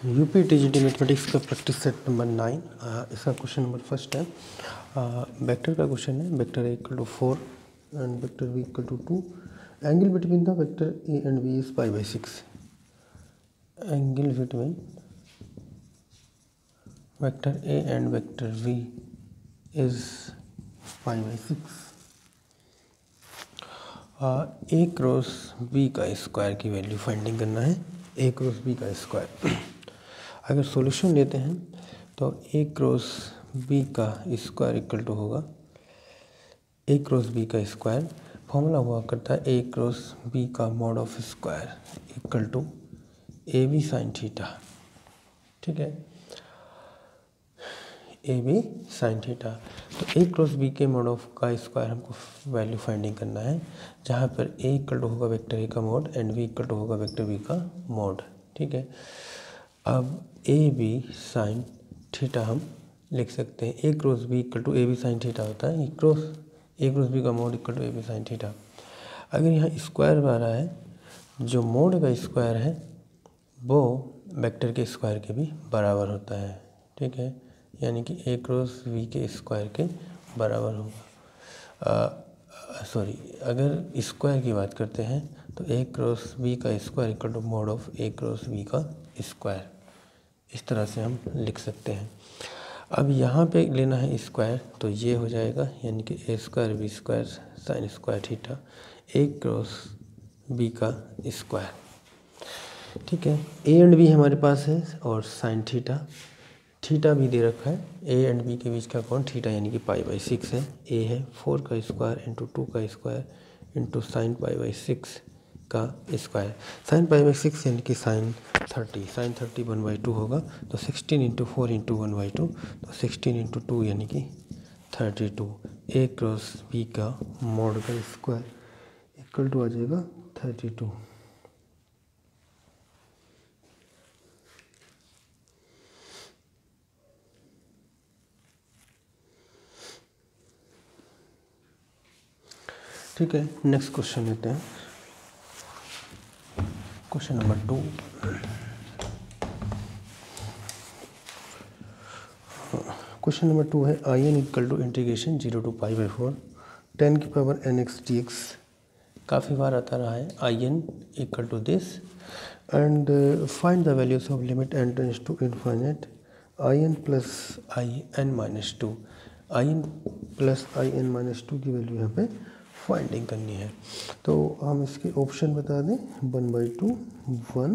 UP TGT mathematics का practice set number 9। इसका question number first है। वेक्टर का क्वेश्चन है। Vector A equal to 4 and vector B equal to 2। Angle between the vector A and B is π/6। Angle between vector A and vector B is π/6। A cross B का square की value finding करना है। A cross B का square अगर solution लेते हैं तो A cross B का स्क्वायर इक्वल टू होगा ए क्रॉस बी का स्क्वायर फॉर्मूला हुआ करता है ए क्रॉस बी का mod of square equal to A B sine theta. ठीक है, ए बी साइन थीटा। तो ए क्रॉस बी के मॉड ऑफ का स्क्वायर हमको वैल्यू फाइंडिंग करना है, जहाँ पर ए इक्वल टू होगा वेक्टर ए का mod and B equal to होगा वेक्टर बी का मॉड। ठीक है, अब ए बी साइन थीटा हम लिख सकते हैं। A cross B equal to A B sine theta होता है। ए क्रॉस बी का mod equal to A B sine theta. अगर यहाँ स्क्वायर आ रहा है, जो मॉड का स्क्वायर है वो वेक्टर के स्क्वायर के भी बराबर होता है। ठीक है, यानी कि ए क्रॉस बी के स्क्वायर के बराबर होगा। अगर स्क्वायर की बात करते हैं तो ए क्रॉस बी का square equal to mod of A cross B का स्क्वायर, इस तरह से हम लिख सकते हैं। अब यहाँ पे लेना है स्क्वायर, तो ये हो जाएगा यानी कि A square B square sine square theta A cross B का स्क्वायर। ठीक है, ए एंड बी हमारे पास है और साइन थीटा भी दे रखा है। ए एंड बी के बीच का कोण थीटा यानी कि π/6 है। ए है 4 का स्क्वायर इंटू 2 का स्क्वायर इंटू साइन π/6 का स्क्वायर। साइन π/6 यानी कि साइन 30 1/2 होगा, तो 16 इंटू 4 इंटू 1/2, तो 16 इंटू 2 यानी कि 32। ए क्रॉस बी का मॉड का स्क्वायर इक्वल टू आ जाएगा 32। ठीक है, नेक्स्ट क्वेश्चन लेते हैं। Question number 2। क्वेश्चन नंबर 2 है I N equal to integration 0 to π/4 10 की पावर nx dx। काफ़ी बार आता रहा है I N equal to this and find the values of limit n tends to infinite I N plus I N minus 2। I N plus I N minus 2 की value यहाँ पे finding करनी है। तो हम इसके ऑप्शन बता दें 1/2 1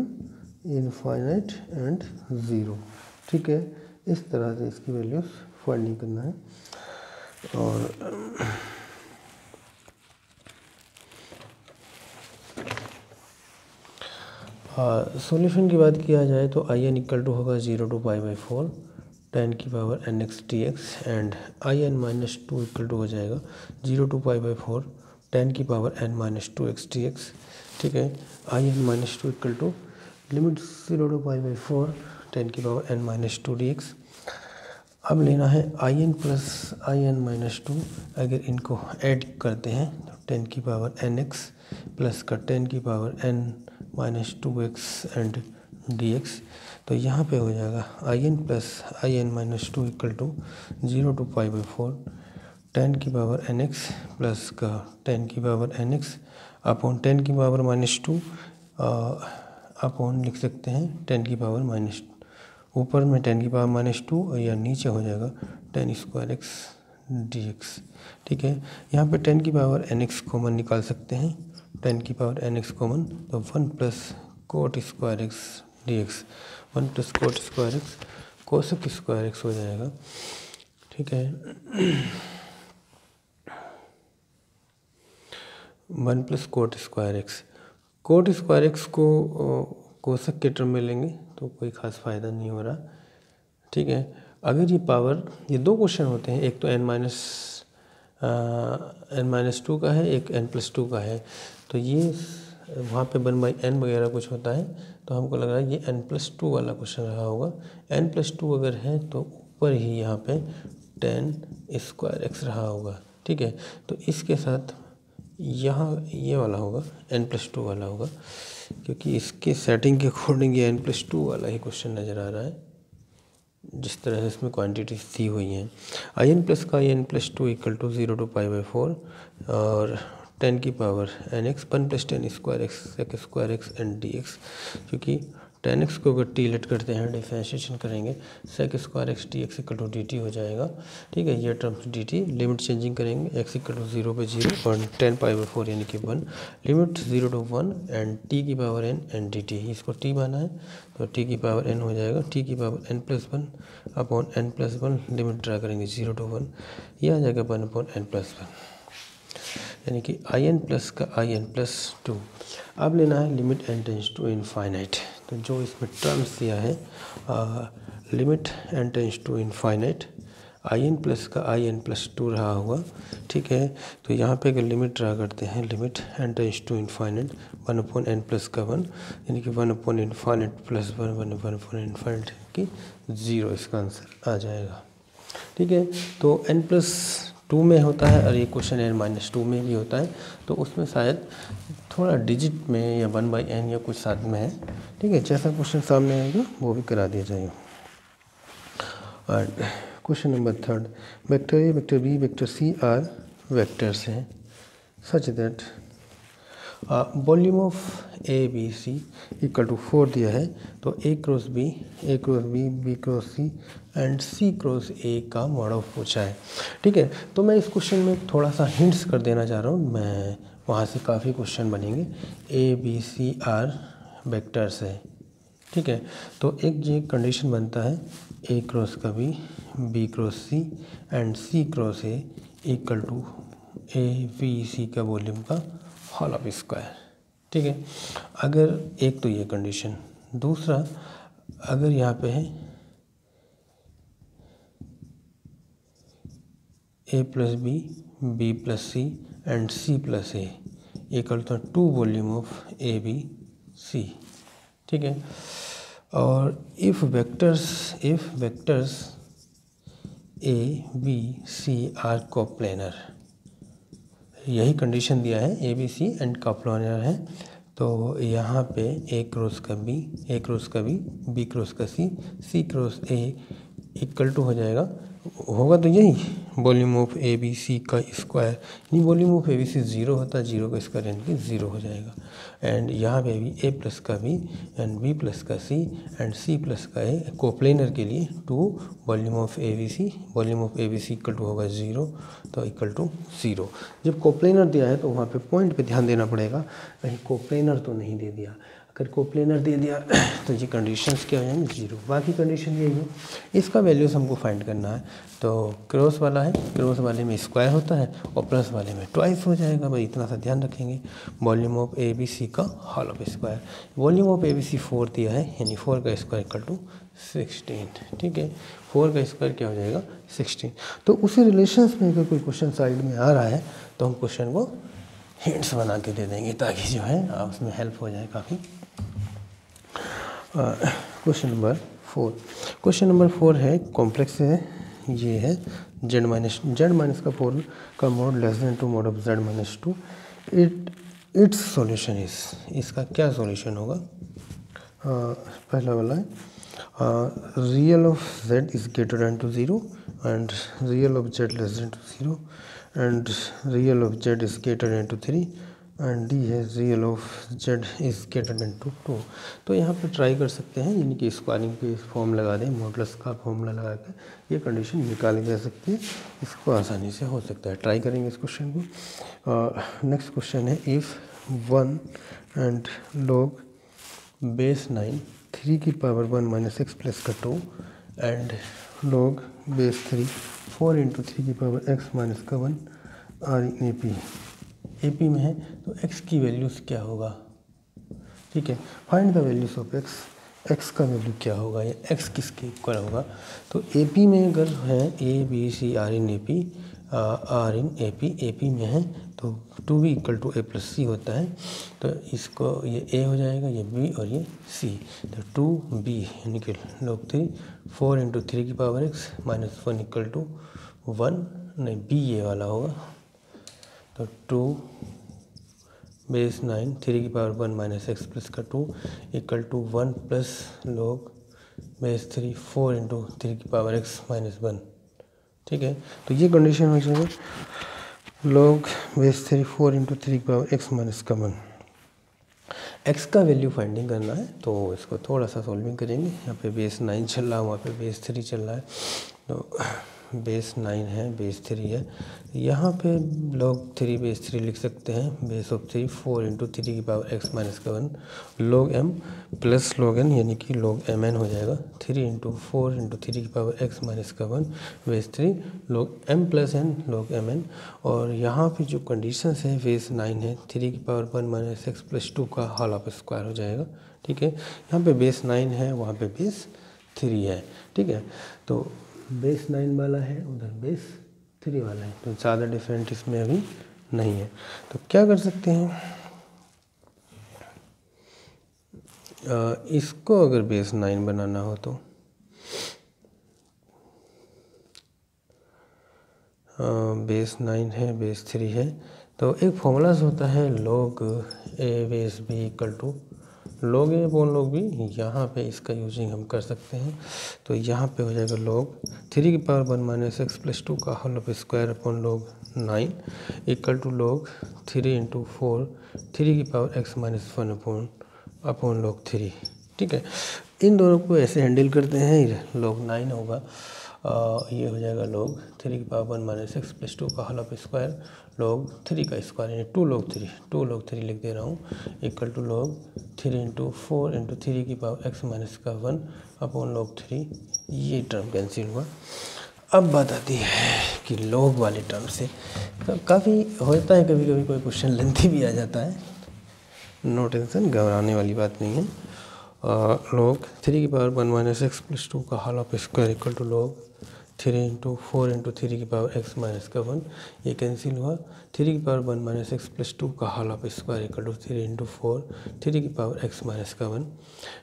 इनफाइनाइट एंड 0। ठीक है, इस तरह से इसकी वैल्यूज फाइंडिंग करना है। और सॉल्यूशन की बात किया जाए तो आई एन इक्वल टू होगा 0 to π/4 10 की power nx dx and I N minus 2 equal to हो जाएगा 0 to π/4 10 की power n minus 2x dx। ठीक है, I N minus 2 equal to limit 0 to π/4 10 की पावर n माइनस 2 dx। अब लेना है I N plus I N minus 2। अगर इनको ऐड करते हैं तो 10 की पावर nx प्लस का 10 की power n minus 2x and dx, तो यहाँ पे हो जाएगा I N plus I N minus 2 equal to 0 to π/4 10 की पावर nx प्लस का 10 की पावर nx अपॉन 10 की पावर माइनस 2 अपॉन लिख सकते हैं 10 की पावर माइनस, ऊपर में 10 की पावर माइनस 2 और या नीचे हो जाएगा 10 स्क्वायर x dx। ठीक है, यहाँ पे 10 की पावर nx कॉमन निकाल सकते हैं। 10 की पावर nx कॉमन, तो 1 plus coat square x dx 1 plus coat square x cosec square x हो जाएगा। ठीक है, 1 plus coat square x। Coat square x को कोसेक के टर्म में लेंगे तो कोई ख़ास फ़ायदा नहीं हो रहा। ठीक है, अगर ये पावर, ये दो क्वेश्चन होते हैं, एक तो n माइनस 2 का है, एक n प्लस 2 का है। तो ये वहाँ पे 1/n वगैरह कुछ होता है, तो हमको लग रहा है ये n प्लस 2 वाला क्वेश्चन रहा होगा। n प्लस 2 अगर है तो ऊपर ही यहाँ पे 10 स्क्वायर x रहा होगा। ठीक है, तो इसके साथ यहाँ ये वाला होगा, n+2 वाला होगा, क्योंकि इसके सेटिंग के अकॉर्डिंग ये n+2 वाला ही क्वेश्चन नज़र आ रहा है, जिस तरह से इसमें क्वांटिटीज दी हुई हैं। in+ का n+2 = 0 to π/4 और 10 की power nx 1 + 10 square x sec square x and dx, क्योंकि 10x को अगर टी लेट करते हैं, डिफरेंशिएशन करेंगे, sec square x dx = dt हो जाएगा। ठीक है, ये टर्म dt, लिमिट चेंजिंग करेंगे, x = 0 पे 0 और 10 π/4 यानी कि 1, लिमिट 0 to 1 एंड t की पावर n एंड dt, इसको t माना है तो t की पावर n हो जाएगा, t की power n+1 upon n+1, limit draw करेंगे 0 to 1, ये आ जाएगा 1/n+1, यानी कि in+ का in+2। अब लेना है limit n tends to infinite, तो जो इसमें टर्म्स दिया है limit n tends to infinite, in+ का in+2 रहा हुआ। ठीक है, तो यहाँ पे अगर लिमिट ड्रा करते हैं, limit n tends to infinite 1/n+ का 1, यानी कि 1/∞ + 1 1/∞ की 0, इसका आंसर आ जाएगा। ठीक है, तो n+2 में होता है और ये क्वेश्चन n-2 में भी होता है, तो उसमें शायद थोड़ा डिजिट में या 1/n या कुछ साथ में है। ठीक है, जैसा क्वेश्चन सामने आएगा वो भी करा दिया जाएगा। और question number 3, vector a, vector b, vector c are vectors हैं such that volume of A B C = 4 दिया है, तो a cross b, b cross c and c cross a का मॉडल पूछा है। ठीक है, तो मैं इस क्वेश्चन में थोड़ा सा हिंट्स कर देना चाह रहा हूँ, मैं वहाँ से काफ़ी क्वेश्चन बनेंगे। a b c are vectors है। ठीक है, तो एक ये कंडीशन बनता है a क्रॉस का b cross c and c cross a = a b c का वॉल्यूम का होल ऑफ स्क्वायर। ठीक है, अगर एक तो ये कंडीशन, दूसरा अगर यहाँ पे है a + b, b + c and c + a = 2 volume of a b c। ठीक है, और if vectors a b c are coplanar, यही कंडीशन दिया है, a b c and coplanar है, तो यहाँ पे a क्रॉस का b, b क्रॉस का c क्रॉस a = हो जाएगा, होगा तो यही volume of A B C का स्क्वायर, नहीं volume of A B c 0 होता है, 0 का स्क्वायर यानी कि 0 हो जाएगा। एंड यहाँ पे भी a+ का b एंड b+ का c एंड c+ का a कोप्लेनर के लिए 2 volume of A B c, volume of A B C = होगा 0, तो = 0। जब कोप्लेनर दिया है तो वहाँ पे पॉइंट पे ध्यान देना पड़ेगा, कहीं कोप्लेनर तो नहीं दे दिया, अगर कोप्लेनर दे दिया तो ये कंडीशंस क्या हो जाएंगे 0, बाकी कंडीशन यही है। इसका वैल्यूज हमको फाइंड करना है, तो क्रॉस वाला है, क्रॉस वाले में स्क्वायर होता है और प्लस वाले में ट्वाइस हो जाएगा, भाई इतना सा ध्यान रखेंगे। Volume of A B C का whole of square, volume of A B C 4 दिया है, यानी 4 का स्क्वायर = 16। ठीक है, 4 का स्क्वायर क्या हो जाएगा 16। तो उसी रिलेशंस में अगर कोई क्वेश्चन साइड में आ रहा है तो हम क्वेश्चन को हिंट्स बना के दे देंगे, ताकि जो है उसमें हेल्प हो जाए काफ़ी। क्वेश्चन नंबर 4 है, कॉम्प्लेक्स है, ये है z का 4 का mode <2 mod of z-2, it's solution is, इसका क्या सॉल्यूशन होगा। पहला वाला है real of z is > 0 and real of z < 0 and real of z is > 3 and D है रियल ऑफ z इज > 2। तो यहाँ पे ट्राई कर सकते हैं, यानी कि स्क्वायरिंग पे फॉर्म लगा दें, मॉडुलस का फॉर्मूला लगा के ये कंडीशन निकाली जा सकती है, इसको आसानी से हो सकता है। ट्राई करेंगे इस क्वेश्चन को। नेक्स्ट क्वेश्चन है, इफ़ 1 एंड log base 9 3 की power 1 - x + 2 and log base 3 4 × 3 की power x - 1 are in AP में है, तो x की वैल्यूज़ क्या होगा। ठीक है, find the values of x का वैल्यू क्या होगा या x किसके इक्वल होगा। तो AP में अगर है A B C R in AP में है तो 2b = a + c होता है, तो इसको ये a हो जाएगा, ये b और ये c, तो 2b यानी कि log 3 4 × 3 की पावर x - 1 = 1, नहीं b ये वाला होगा, तो बेस 9 3 की पावर 1 माइनस एक्स प्लस का 2 equal to 1 plus log base 3 4 into 3 की पावर x माइनस 1। ठीक है, तो ये कंडीशन हो जाएगा log बेस 3 4 इंटू 3 की पावर x माइनस का 1। x का वैल्यू फाइंडिंग करना है तो इसको थोड़ा सा सॉल्विंग करेंगे। यहाँ पे बेस 9 चल रहा है, वहाँ पे बेस 3 चल रहा है, तो बेस 9 है, बेस 3 है, यहाँ पे log 3 बेस 3 लिख सकते हैं। बेस ऑफ 3 4 इंटू 3 की पावर x माइनस का 1 log m plus log n यानी कि log mn हो जाएगा। 3 इंटू 4 इंटू 3 की पावर x माइनस का 1 base 3 log m plus n log mn। और यहाँ पे जो कंडीशंस है बेस 9 है, 3 की पावर 1 माइनस एक्स प्लस 2 का होल ऑफ स्क्वायर हो जाएगा। ठीक है, यहाँ पे बेस 9 है, वहाँ पे बेस 3 है। ठीक है, तो बेस 9 वाला है, उधर बेस 3 वाला है, तो ज़्यादा डिफरेंट इसमें अभी नहीं है। तो क्या कर सकते हैं, इसको अगर बेस 9 बनाना हो तो बेस 9 है, बेस 3 है, तो एक फॉर्मूलाज होता है log a base b equal to log a upon log b। यहाँ पे इसका यूजिंग हम कर सकते हैं, तो यहाँ पे हो जाएगा log 3 की पावर 1 माइनस एक्स प्लस 2 का whole of square upon log 9 equal to log 3 into 4 3 की power x minus 1 upon log 3। ठीक है, इन दोनों को ऐसे हैंडल करते हैं। log 9 होगा, ये हो जाएगा log 3 की पावर 1 माइनस एक्स प्लस 2 का होल ऑफ स्क्वायर log 3 का स्क्वायर यानी 2 log 3 लिख दे रहा हूँ equal to log 3 into 4 into 3 की पावर x माइनस का 1 अपॉन log 3। ये टर्म कैंसिल हुआ। अब बात आती है कि log वाले टर्म से काफ़ी होता है, कभी कभी कोई क्वेश्चन लेंथी भी आ जाता है, नो टेंशन, घबराने वाली बात नहीं है। log 3 की पावर 1 माइनस एक्स प्लस 2 का whole of square equal to log 3 into 4 into 3 की पावर x माइनस का 1, ये कैंसिल हुआ। 3 की पावर 1 माइनस एक्स प्लस 2 का whole of square equal to 3 into 4 3 की पावर x माइनस का 1।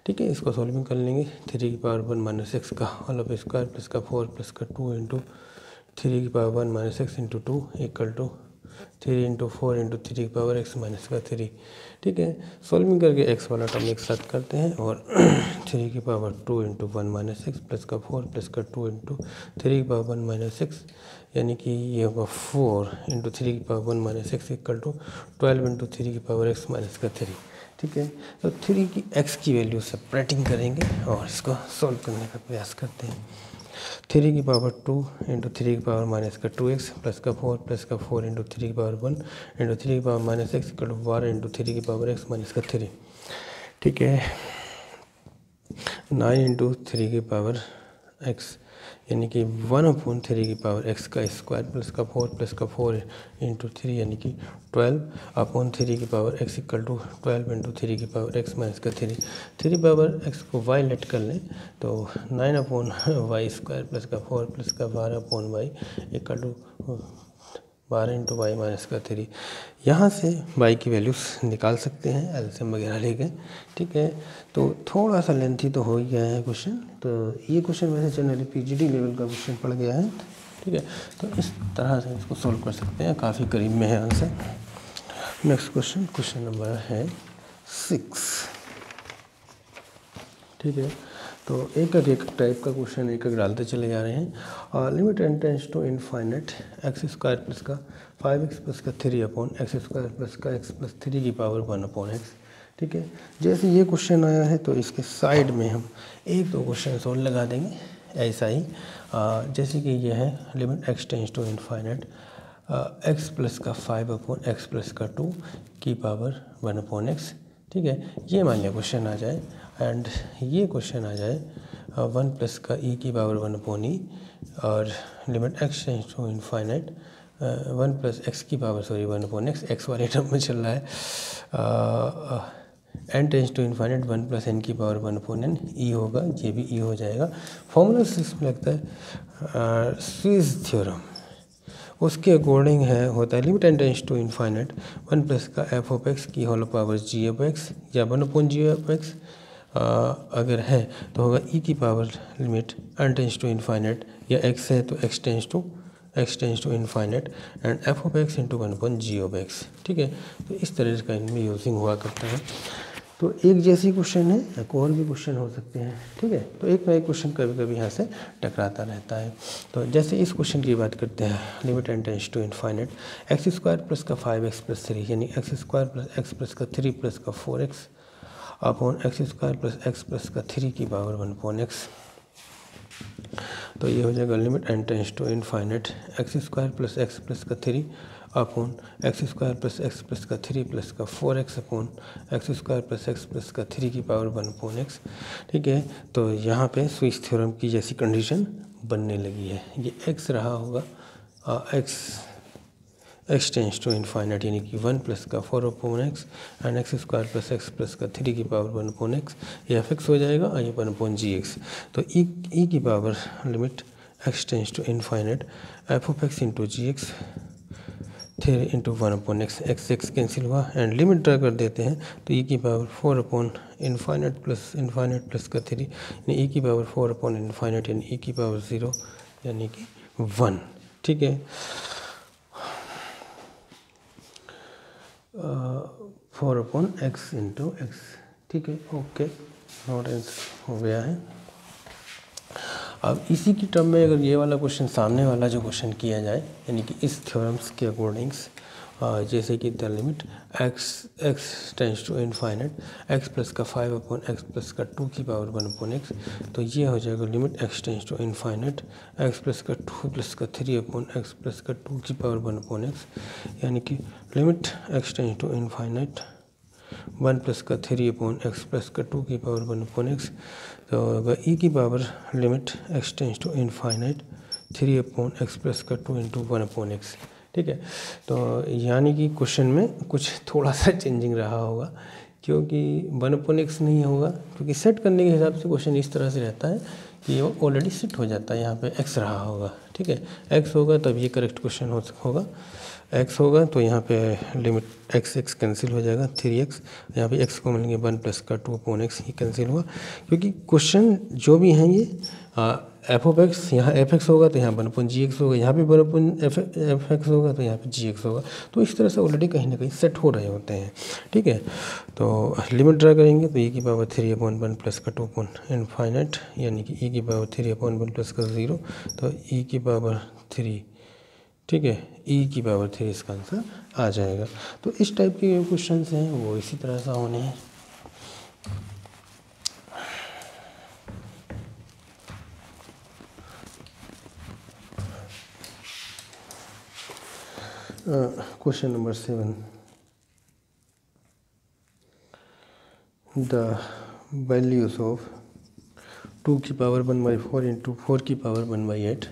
ठीक है, इसको सॉल्विंग कर लेंगे। 3 की पावर 1 माइनस एक्स का होल ऑफ स्क्वायर प्लस का 4 प्लस का 2 इंटू 3 की power 1 minus x into 2 equal to 3 into 4 into 3 की पावर x माइनस का 3। ठीक है, सॉल्विंग करके x वाला टर्म एक साथ करते हैं और 3 की power 2 into 1 minus x plus का 4 प्लस का 2 इंटू 3 की पावर 1 माइनस एक्स यानी कि ये होगा 4 इंटू 3 की power 1 minus x equal to 12 into 3 की पावर x माइनस का 3। ठीक है, तो 3 की x की वैल्यू सेपरेटिंग करेंगे और इसको सॉल्व करने का प्रयास करते हैं। 3 की पावर 2 इंटू 3 की पावर माइनस का 2x प्लस का 4 प्लस का 4 इंटू 3 की पावर 1 इंटू 3 की power minus x equal to 12 into 3 की पावर x माइनस का 3। ठीक है, 9 इंटू 3 की पावर x यानी कि 1 अपॉन 3 की पावर x का स्क्वायर प्लस का 4 प्लस का 4 इंटू 3 यानी कि 12 अपॉन 3 की power x equal to 12 into 3 की पावर x माइनस का 3। 3 पावर x को y लेट कर लें तो 9 अपॉन वाई स्क्वायर प्लस का 4 प्लस का 12 upon y equal to 12 into y minus का 3। यहाँ से y की वैल्यूज़ निकाल सकते हैं एलसीएम वगैरह लेके। ठीक है, तो थोड़ा सा लेंथी तो हो ही गया है क्वेश्चन, तो ये क्वेश्चन वैसे जनरली पीजीडी लेवल का क्वेश्चन पड़ गया है। ठीक है, तो इस तरह से इसको सॉल्व कर सकते हैं, काफ़ी करीब में है आंसर। नेक्स्ट क्वेश्चन नंबर है 6। ठीक है, तो एक टाइप का क्वेश्चन एक डालते चले जा रहे हैं। Limit n tends to infinite x square plus का 5x प्लस का 3 अपॉन एक्स स्क्वायर प्लस का x प्लस 3 की पावर 1 अपॉन एक्स। ठीक है, जैसे ये क्वेश्चन आया है तो इसके साइड में हम एक दो क्वेश्चन और लगा देंगे ऐसा ही। जैसे कि ये है limit x tends to infinite x plus का 5 अपॉन एक्स प्लस का 2 की पावर 1 अपॉन एक्स। ठीक है, ये मान लिया क्वेश्चन आ जाए एंड ये क्वेश्चन आ जाए 1 प्लस का e की पावर 1 अपॉन ई और limit x tends to infinite 1 plus x की पावर 1 अपॉन एक्स। एक्स वाले टर्म में चल रहा है। n tends to infinite 1 plus n की पावर 1 अपॉन n ई होगा, ये भी ई हो जाएगा। फॉर्मूला इसमें लगता है स्विस थ्योरम, उसके अकॉर्डिंग है होता है limit n tends to infinite 1 plus का f ऑफ x की whole power g of x या 1 अपॉन g ऑफ x अगर है तो होगा e की power limit n tends to infinite या x है तो x tends to x tends to infinite and f of x into 1 upon g of x. ठीक है, तो इस तरह का इनमें यूजिंग हुआ करता है। तो एक जैसी क्वेश्चन है, एक और भी क्वेश्चन हो सकते हैं। ठीक है, तो एक ना एक क्वेश्चन कभी कभी यहाँ से टकराता रहता है। तो जैसे इस क्वेश्चन की बात करते हैं, limit n tends to infinite x square plus का 5x प्लस 3 यानी x square plus x plus का 3 प्लस का 4x upon x square plus x plus का 3 की पावर 1 अपॉन एक्स। तो ये हो जाएगा limit n tends to infinite x square plus का 3 अपॉन एक्स स्क्वायर प्लस का 3 प्लस का 4x upon x square plus का 3 की पावर 1 अपॉन एक्स। ठीक है, तो यहाँ पे स्विच थ्योरम की जैसी कंडीशन बनने लगी है। ये x रहा होगा एक्स टेंस टू इनफाइनाइट यानी कि 1 प्लस का 4 upon x and x square plus x का 3 की पावर 1 अपॉन एक्स, ये एफ एक्स हो जाएगा और ये 1 अपॉन जी एक्स। तो ई की power limit x tends to infinite f of x into g x 3 into 1 upon x, x cancel हुआ एंड लिमिट ड्रा कर देते हैं। तो ई की पावर 4 अपॉन इनफाइनाइट प्लस का 3 यानी ई की पावर 4 अपॉन इनफाइनाइट यानी ई की पावर 0 यानी कि 1। ठीक है, 4 अपॉन एक्स इंटू एक्स। ठीक है, ओके, नोट आंसर हो गया है। अब इसी की टर्म में अगर ये वाला क्वेश्चन सामने वाला जो क्वेश्चन किया जाए यानी कि इस थ्योरम्स के अकॉर्डिंग्स, जैसे कि the limit x tends to infinite x plus का 5 अपॉन एक्स प्लस का 2 की पावर 1 अपॉन एक्स, तो ये हो जाएगा limit x tends to infinite x plus का 2 प्लस का 3 अपॉन एक्स प्लस का 2 की पावर 1 अपॉन एक्स, यानी कि limit x tends to infinite 1 plus का 3 अपॉन एक्स प्लस का 2 की पावर 1 अपॉन एक्स। तो ई की power limit x tends to infinite 3 upon x plus का 2 इंटू 1 अपॉन एक्स। ठीक है, तो यानी कि क्वेश्चन में कुछ थोड़ा सा चेंजिंग रहा होगा, क्योंकि 1 अपॉन एक्स नहीं होगा, क्योंकि सेट करने के हिसाब से क्वेश्चन इस तरह से रहता है कि वो ऑलरेडी सेट हो जाता है। यहाँ पे एक्स रहा होगा, ठीक है, एक्स होगा तब ये करेक्ट क्वेश्चन होगा। एक्स होगा तो यहाँ पे लिमिट एक्स कैंसिल हो जाएगा, 3x, यहाँ पे एक्स को मिलेंगे 1 प्लस का 2 अपॉन एक्स, ये कैंसिल हुआ। क्योंकि क्वेश्चन जो भी हैं ये एफ ऑफ एक्स, यहाँ एफ एक्स होगा तो यहाँ 1 अपॉन जी एक्स होगा, यहाँ पे 1 अपॉन एफ एक्स होगा तो यहाँ पे जी एक्स होगा। तो इस तरह से ऑलरेडी कहीं ना कहीं सेट हो रहे होते हैं। ठीक है, तो लिमिट ड्रा करेंगे तो ई की पावर 3 अपॉन 1 प्लस का 2 अपॉन इनफाइनाइट यानी कि ई की पावर 3 अपॉन 1 प्लस का 0, तो ई की पावर 3, ठीक है, ई की पावर 3 इसका आंसर आ जाएगा। तो इस टाइप के क्वेश्चन हैं वो इसी तरह से होने हैं। Question number 7, the values of 2 की पावर 1/4 इंटू 4 की पावर 1/8,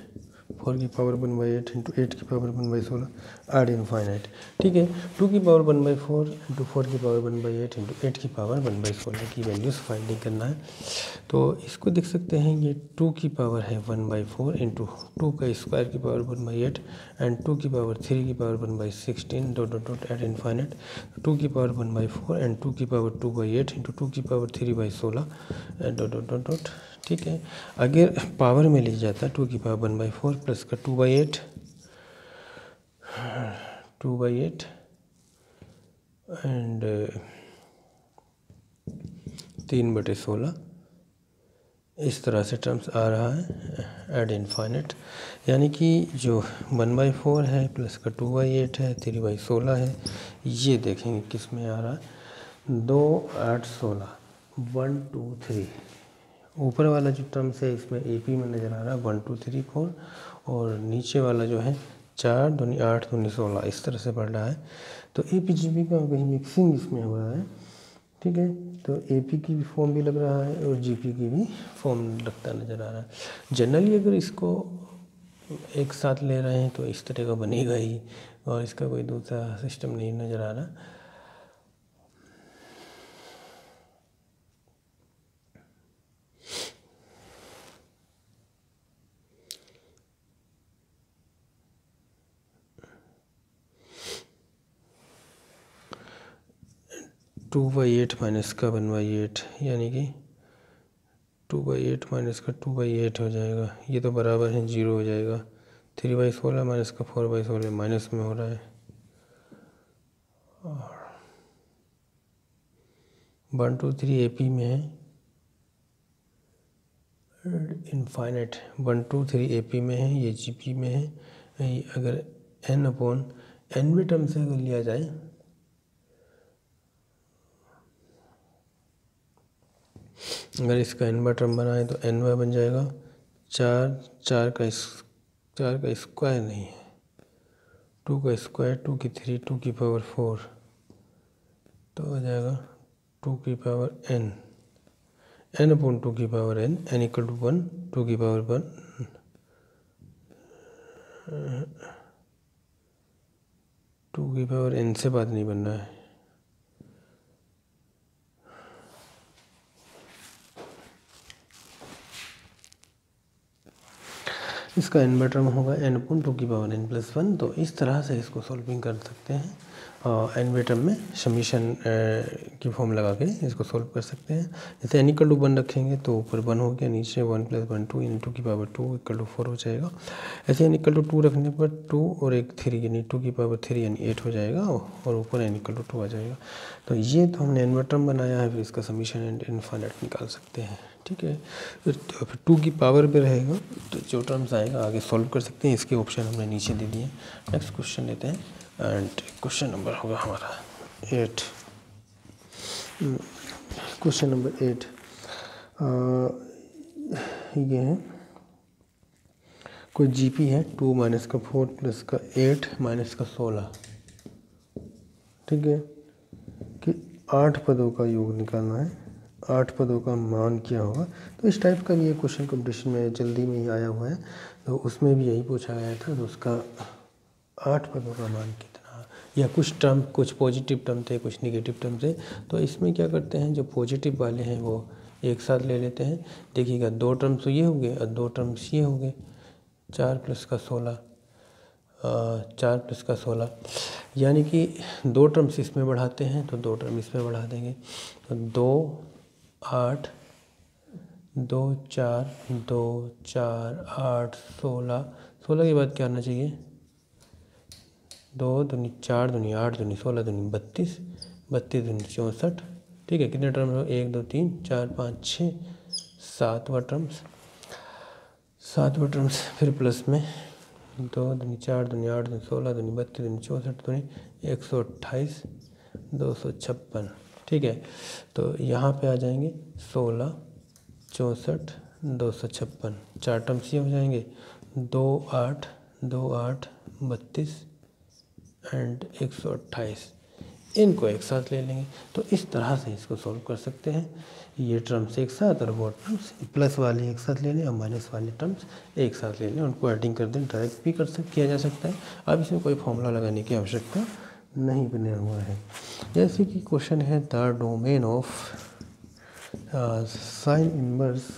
4 की पावर 1/8 इंटू 8 की पावर 1/16 एड इनफाइनाइट। ठीक है, 2 की पावर 1/4 इंटू 4 की पावर 1/8 इंटू 8 की पावर 1/16 की वैल्यूज़ फाइंडिंग करना है। तो इसको देख सकते हैं, ये 2 की पावर है 1/4 इंटू 2 का स्क्वायर की पावर 1/8 एंड 2 की पावर 3 की power 1/16 dot dot dot ad infinite, 2 की पावर 1/4 एंड 2 की पावर 2/8 इंटू 2 की power 3/16 dot dot dot dot. ठीक है, अगर पावर में लिया जाता है 2 की पावर 1/4 प्लस का 2/8 एंड 3/16, इस तरह से टर्म्स आ रहा है एड इनफाइनाइट। यानी कि जो 1/4 है प्लस का 2/8 है 3/16 है, ये देखेंगे किस में आ रहा है, 2 8 16 1 2 3, ऊपर वाला जो टर्म्स है इसमें AP में नज़र आ रहा है 1 2 3 4, और नीचे वाला जो है 4 दूनी 8 दूनी 16, इस तरह से बढ़ रहा है। तो APGP का कहीं मिक्सिंग इसमें हो रहा है। ठीक है, तो AP की भी फॉर्म भी लग रहा है और GP की भी फॉर्म लगता नज़र आ रहा है। जनरली अगर इसको एक साथ ले रहे हैं तो इस तरह का बनेगा ही, और इसका कोई दूसरा सिस्टम नहीं नज़र आ रहा। टू बाई एट माइनस का 1/8 यानी कि 2/8 माइनस का 2/8 हो जाएगा, ये तो बराबर है 0 हो जाएगा, 3/16 माइनस का 4/16 माइनस में हो रहा है, और 1 2 3 AP में है, इनफाइनाइट 1 2 3 AP में है, ये GP में है। अगर n/n टर्म से अगर लिया जाए, अगर इसका n टर्म बनाए तो ny बन जाएगा 4 का स्क्वायर नहीं है, 2 का स्क्वायर, 2 की 3, 2 की पावर 4, तो हो जाएगा 2 की पावर n, n/2 की power n, n equal to 1, 2 की पावर 1, 2 की पावर n से बात नहीं बन रहा है। इसका n टर्म होगा n/2 की पावर n+1। तो इस तरह से इसको सॉल्विंग कर सकते हैं, और n टर्म में समीशन की फॉर्म लगा के इसको सॉल्व कर सकते हैं। जैसे n इक्वल टू 1 रखेंगे तो ऊपर 1 हो गया, नीचे 1 + 1 2 यानी 2 की पावर 2 इक्वल टू 4 हो जाएगा। ऐसे n इक्वल टू 2 रखने पर 2 और एक 3 यानी 2 की पावर 3 यानी 8 हो जाएगा, और ऊपर n इक्वल टू 2 आ जाएगा। तो ये तो हमने n टर्म बनाया है, फिर इसका समीशन एंड इनफाइनाइट निकाल सकते हैं। ठीक है, फिर 2 की पावर पे रहेगा, तो जो टर्म्स आएगा आगे सॉल्व कर सकते हैं। इसके ऑप्शन हमने नीचे दे दिए। नेक्स्ट क्वेश्चन लेते हैं, एंड क्वेश्चन नंबर होगा हमारा 8। क्वेश्चन नंबर 8 ये है, कोई GP है 2 माइनस का 4 प्लस का 8 माइनस का 16, ठीक है, कि 8 पदों का योग निकालना है, 8 पदों का मान क्या होगा। तो इस टाइप का भी ये क्वेश्चन कंपटीशन में जल्दी में ही आया हुआ है, तो उसमें भी यही पूछा गया था। तो उसका 8 पदों का मान कितना, या कुछ टर्म, कुछ पॉजिटिव टर्म थे, कुछ नेगेटिव टर्म थे। तो इसमें क्या करते हैं, जो पॉजिटिव वाले हैं वो एक साथ ले लेते हैं। देखिएगा 2 टर्म्स तो ये हो गए और 2 टर्म्स ये हो गए, 4 + का 16, 4 + का 16, यानी कि 2 टर्म्स इसमें बढ़ाते हैं तो 2 टर्म इसमें बढ़ा देंगे। तो 2 8 2 4 2 4 8 16, 16 के बाद क्या आना चाहिए, 2 दूनी 4 दूनी 8 दूनी 16 दूनी 32, 32 दूनी 64। ठीक है, कितने टर्म हो, 1 2 3 4 5 6 7वां टर्म्स, 7वां टर्म्स, फिर प्लस में 2 दूनी 4 दूनी 8 दूनी 16 दूनी 32 दूनी 64 दूनी 128 256। ठीक है, तो यहाँ पे आ जाएंगे 16 64 256, 4 टर्म्स ये हो जाएंगे, 2 8 2 8 32 एंड 128, इनको एक साथ ले लेंगे। तो इस तरह से इसको सॉल्व कर सकते हैं, ये टर्म्स एक साथ और वो टर्म्स प्लस वाले एक साथ ले लें और माइनस वाले टर्म्स एक साथ ले लें, उनको एडिंग कर दें, डायरेक्ट भी किया जा सकता है। अब इसमें कोई फॉर्मूला लगाने की आवश्यकता नहीं बना हुआ है। जैसे कि क्वेश्चन है, the domain of sine inverse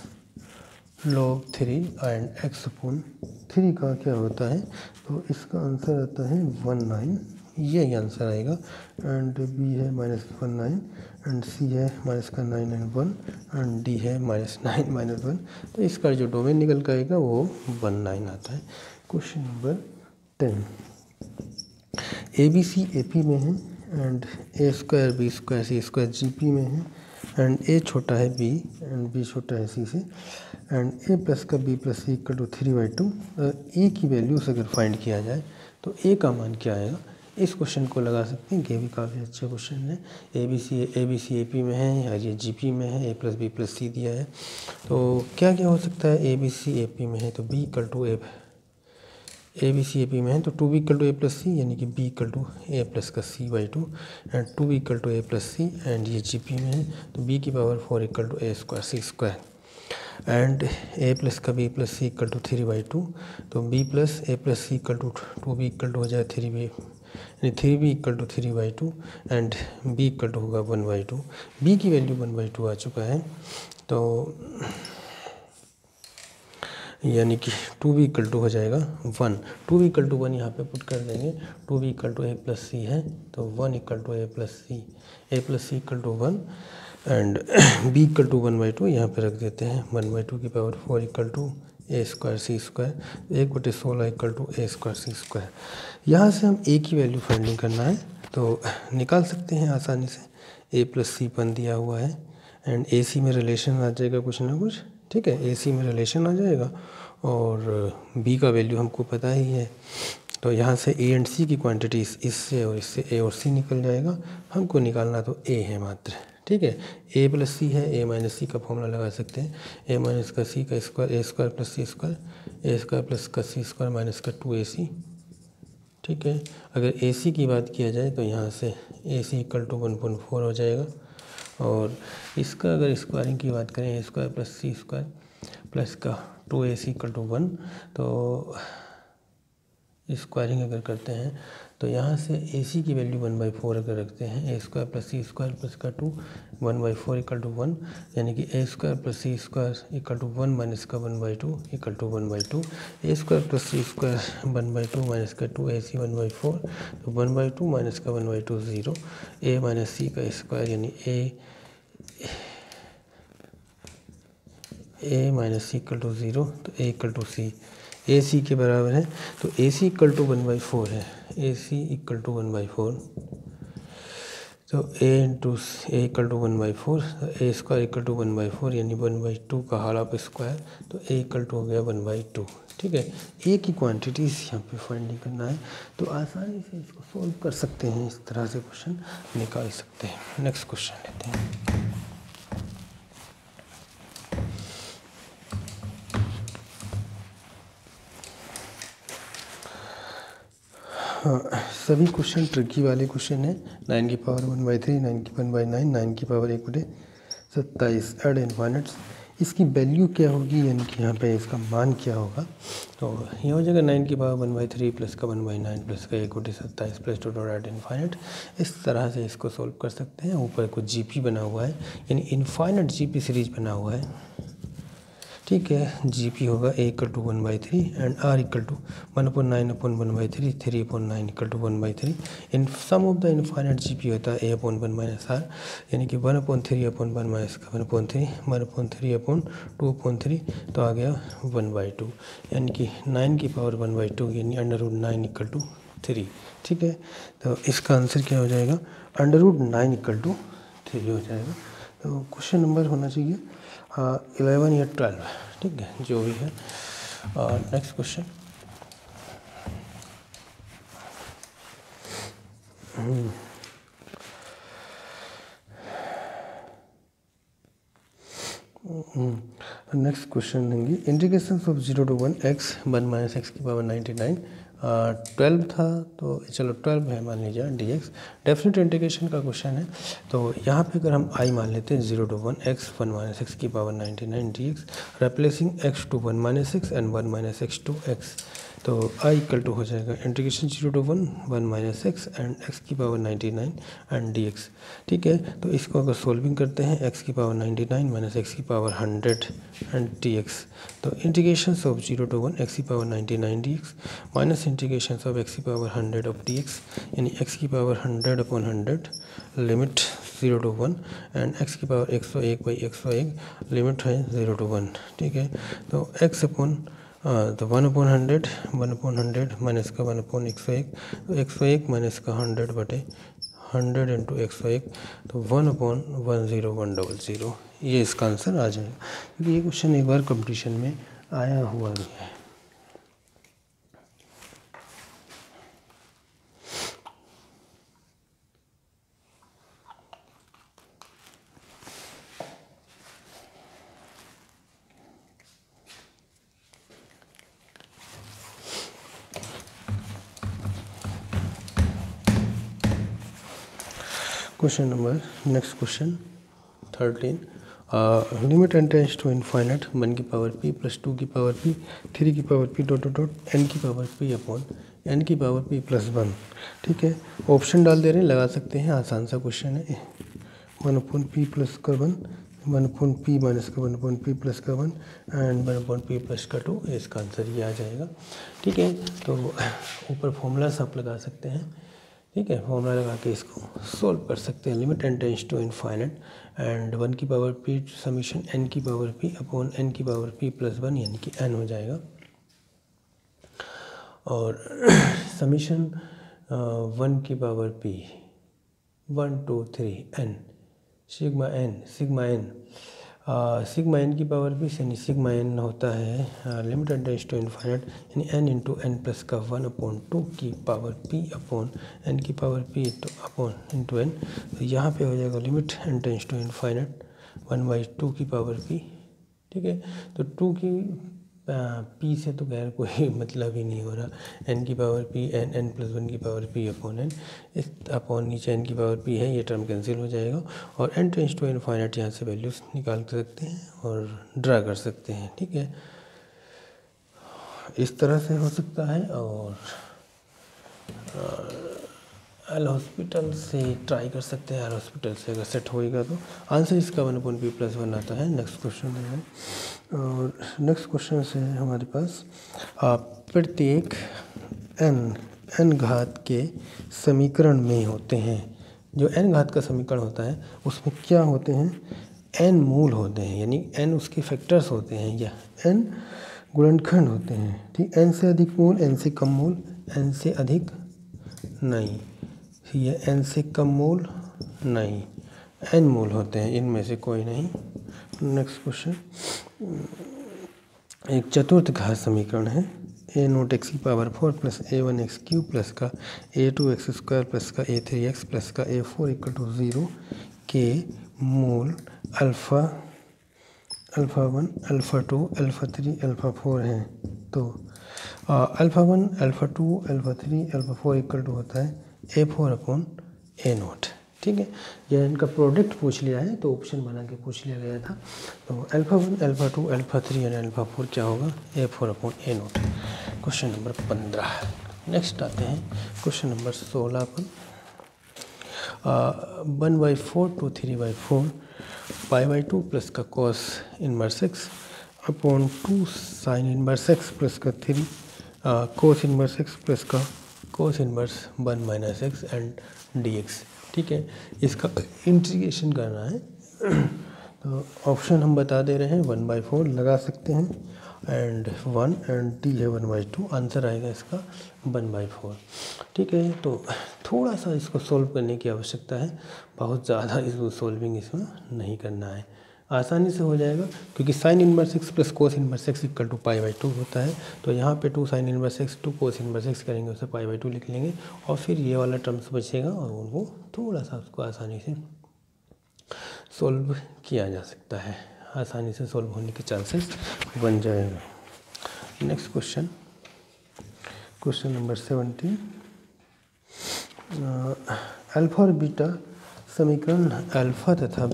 log 3 and x/3 का क्या होता है। तो इसका आंसर आता है 19, यही आंसर आएगा। एंड b है -19, एंड c है -9 एंड 1, एंड d है -9 -1। तो इसका जो डोमेन निकल कर आएगा वो 19 आता है। क्वेश्चन नंबर 10, ABC AP में है, and A² B² C² GP में है, एंड A छोटा है B एंड B छोटा है C से, एंड A+ का B + C = 3/2। A की वैल्यूज अगर फाइंड किया जाए तो A का मान क्या आएगा, इस क्वेश्चन को लगा सकते हैं। ये भी काफ़ी अच्छा क्वेश्चन है। ABC AP में है और ये GP में है, A + B + C दिया है। तो क्या क्या हो सकता है, ABC AP में है तो B = A, ABC AP में है तो 2B = A + C, यानी कि B = A + का C/2, and 2B = A + C, and ये GP में है तो B की power 4 = A² C², and A + का B + C = 3/2। तो B + A + C = 2B हो जाए 3B, यानी 3B = 3/2, एंड B = होगा 1/2। B की वैल्यू 1/2 आ चुका है, तो यानी कि 2B = हो जाएगा 1। 2B = 1 यहाँ पे पुट कर देंगे। 2B = A + C है तो 1 = A + C, A + C = 1, and B = 1/2 यहाँ पे रख देते हैं। 1/2 की power 4 = a square c square 1/16 equal to a square c square. यहाँ से हम ए की वैल्यू फाइंडिंग करना है तो निकाल सकते हैं आसानी से। ए प्लस सी पन दिया हुआ है एंड ए सी में रिलेशन आ जाएगा कुछ ना कुछ, ठीक है, ए सी में रिलेशन आ जाएगा और बी का वैल्यू हमको पता ही है। तो यहाँ से ए एंड सी की क्वांटिटीज़ इससे और इससे ए और सी निकल जाएगा, हमको निकालना तो ए है मात्र, ठीक है। ए प्लस सी है, ए माइनस सी का फॉर्मूला लगा सकते हैं, ए माइनस का सी का स्क्वायर, ए स्क्वायर प्लस सी स्क्वायर, ए स्क्वायर प्लस का सी स्क्वायर माइनस का 2ac, ठीक है। अगर ए सी की बात किया जाए तो यहाँ से ए सी इक्वल टू 1.4 हो जाएगा और इसका अगर स्क्वायरिंग की बात करें ए square plus C square plus का 2ac इक्वल टू 1, तो स्क्वायरिंग अगर करते हैं तो यहाँ से ए सी की वैल्यू 1/4 अगर रखते हैं, A square plus C square plus का 2 1/4 इक्वल टू 1, यानी कि A square plus C square equal to 1 minus का 1/2 equal to 1/2, A square plus C square 1/2 minus का 2ac 1/4, तो 1/2 माइनस का 1/2 0, ए माइनस सी का स्क्वायर यानी ए माइनस सी इक्वल टू 0, तो ए इक्वल टू सी, ए सी के बराबर है तो ए सी इक्वल टू 1/4 है, ए सी इक्वल टू 1/4, तो a into a equal to 1/4, a square equal to 1/4 यानी 1/2 का हाल ऑफ स्क्वायर, तो ए इक्वल टू हो गया 1/2, ठीक है। ए की क्वांटिटीज़ यहाँ पे फाइंडिंग करना है तो आसानी से इसको सॉल्व कर सकते हैं, इस तरह से क्वेश्चन निकाल सकते हैं। नेक्स्ट क्वेश्चन लेते हैं। हाँ, सभी क्वेश्चन ट्रिकी वाले क्वेश्चन है। 9 की पावर 1/3, 9 की 1/9, 9 की पावर 1/27 एड इनफाइनाइट्स, इसकी वैल्यू क्या होगी, यानी कि यहाँ पे इसका मान क्या होगा। तो ये हो जाएगा 9 की पावर 1/3 प्लस का 1/9 प्लस का 1/27 प्लस टू एड इनफाइनाइट। इस तरह से इसको सोल्व कर सकते हैं। ऊपर कुछ जीपी बना हुआ है, यानी इनफाइनाइट जीपी सीरीज बना हुआ है, ठीक है। जीपी होगा a equal to 1/3 and r equal to 1/9/1/3, 3/9 equal to 1/3। In sum of the infinite GP होता है a/1 माइनस आर, यानी कि 1/3/1 माइनस का 1/3, 1/3/2/3, तो आ गया 1/2, यानी कि 9 की पावर 1/2 यानी √9 इक्वल टू 3, ठीक है। तो इसका आंसर क्या हो जाएगा, √9 इक्वल टू 3 हो जाएगा। तो क्वेश्चन नंबर होना चाहिए 11 या 12, ठीक है, जो भी है। नेक्स्ट क्वेश्चन, नेक्स्ट क्वेश्चन लेंगे। Integration of 0 to 1 x 1 minus x की पावर 99, 12 था तो चलो 12 है मान लीजिए dx। डेफिनेट इंटीग्रेशन का क्वेश्चन है तो यहाँ पे अगर हम i मान लेते हैं 0 to 1 x 1 माइनस एक्स की power 99 dx, replacing x to 1 minus x and 1 minus x to x, तो i इक्वल टू हो जाएगा integration 0 to 1 minus x and x की पावर 99 एंड dx, ठीक है। तो इसको अगर सोल्विंग करते हैं x की पावर 99 माइनस एक्स की पावर 100 एंड dx, तो इंटीग्रेशन ऑफ 0 to 1 x की power 99 dx minus integration of x की पावर 100 ऑफ dx, यानी x की power 100/100 limit 0 to 1 and x की पावर 101/101 लिमिट है 0 to 1, ठीक है। तो x अपॉन तो 1/100 1/100 माइनस का 1/101, तो 101 माइनस का 100/100 इंटू 101, तो 1/10100, ये इसका आंसर आ जाएगा, क्योंकि ये क्वेश्चन एक बार कंपटीशन में आया हुआ भी है। Question number next question 13, limit n tends to infinite 1 की पावर p प्लस 2 की पावर p 3 की power p dot dot n की पावर p अपॉन n की पावर p प्लस 1, ठीक है। ऑप्शन डाल दे रहे हैं, लगा सकते हैं, आसान सा क्वेश्चन है। 1/p प्लस का 1, 1/p माइनस का 1/p प्लस का 1 एंड 1/p प्लस का 2, इसका आंसर ये आ जाएगा, ठीक है। तो ऊपर फॉर्मूलास आप लगा सकते हैं, ठीक है, फॉर्मूला लगा के इसको सोल्व कर सकते हैं। Limit n tends to infinite and 1 की पावर p समीशन n की पावर p अपॉन n की पावर p प्लस 1 यानी कि n हो जाएगा। और समीशन 1 की power p 1 2 3 n sigma n की पावर p यानी सिग्मा n होता है limit n tends to infinite यानी n इंटू एन प्लस का 1 अपॉन 2 की पावर p अपॉन n की power p upon into n। तो यहाँ पे हो जाएगा limit n tends to infinite 1/2 की पावर p। ठीक है, तो 2 की p से तो खैर कोई मतलब ही नहीं हो रहा, n की पावर p n प्लस 1 की पावर p अपॉन n, इस अपॉन नीचे n की पावर p है, ये टर्म कैंसिल हो जाएगा और n टेंड्स टू इनफाइनाइट यहाँ से वैल्यूज निकाल सकते हैं और ड्रा कर सकते हैं। ठीक है, इस तरह से हो सकता है। और एल हॉस्पिटल से ट्राई कर सकते हैं, एल हॉस्पिटल से अगर सेट होएगा तो आंसर इसका 1/p प्लस 1 आता है। नेक्स्ट क्वेश्चन देखें, और नेक्स्ट क्वेश्चन से हमारे पास प्रत्येक n घात के समीकरण में होते हैं, जो n घात का समीकरण होता है उसमें क्या होते हैं, n मूल होते हैं, यानी n उसके फैक्टर्स होते हैं या n गुणनखंड होते हैं। ठीक, n से अधिक मूल, n से कम मूल, n से अधिक नहीं, ये n से कम मूल नहीं, n मूल होते हैं, इनमें से कोई नहीं। नेक्स्ट क्वेश्चन, एक चतुर्थ घात समीकरण है a0 x की power 4 plus a1 x cube plus का a2 x स्क्वायर प्लस का a3 x प्लस का a4 इक्वल टू 0 के मूल अल्फ़ा 1 अल्फ़ा 2 अल्फ़ा 3 अल्फ़ा 4 हैं। तो अल्फ़ा 1 अल्फ़ा 2 अल्फ़ा 3 अल्फ़ा 4 इक्वल टू होता है a4 अपॉन a0। ठीक है, यह इनका प्रोडक्ट पूछ लिया है तो ऑप्शन बना के पूछ लिया गया था। तो अल्फ़ा 1 अल्फ़ा 2 अल्फ़ा 3 और अल्फ़ा 4 क्या होगा, a4 upon a0। Question number 15। Next आते हैं क्वेश्चन नंबर 16 पर। 1/4 to 3/4 पाई/2 प्लस का cos inverse x upon 2 sine inverse x plus का 3 कोस इनवर्स x प्लस का cos inverse 1 minus x and dx। ठीक है, इसका इंटीग्रेशन करना है। तो ऑप्शन हम बता दे रहे हैं, 1/4 लगा सकते हैं एंड 1 एंड d है 1/2, आंसर आएगा इसका 1/4। ठीक है, तो थोड़ा सा इसको सॉल्व करने की आवश्यकता है, बहुत ज़्यादा इसको सॉल्विंग इसमें नहीं करना है, आसानी से हो जाएगा क्योंकि sine inverse x plus cos inverse x equal to pi होता है। तो यहाँ पे 2 sine inverse x 2 cos inverse x करेंगे, उसे पाई/2 लिख लेंगे और फिर ये वाला टर्म्स बचेगा और उनको थोड़ा सा उसको आसानी से सॉल्व किया जा सकता है, आसानी से सॉल्व होने के चांसेस बन जाएगा। Next question, question number 17। Alpha और बीटा समीकरण, अल्फ़ा तथा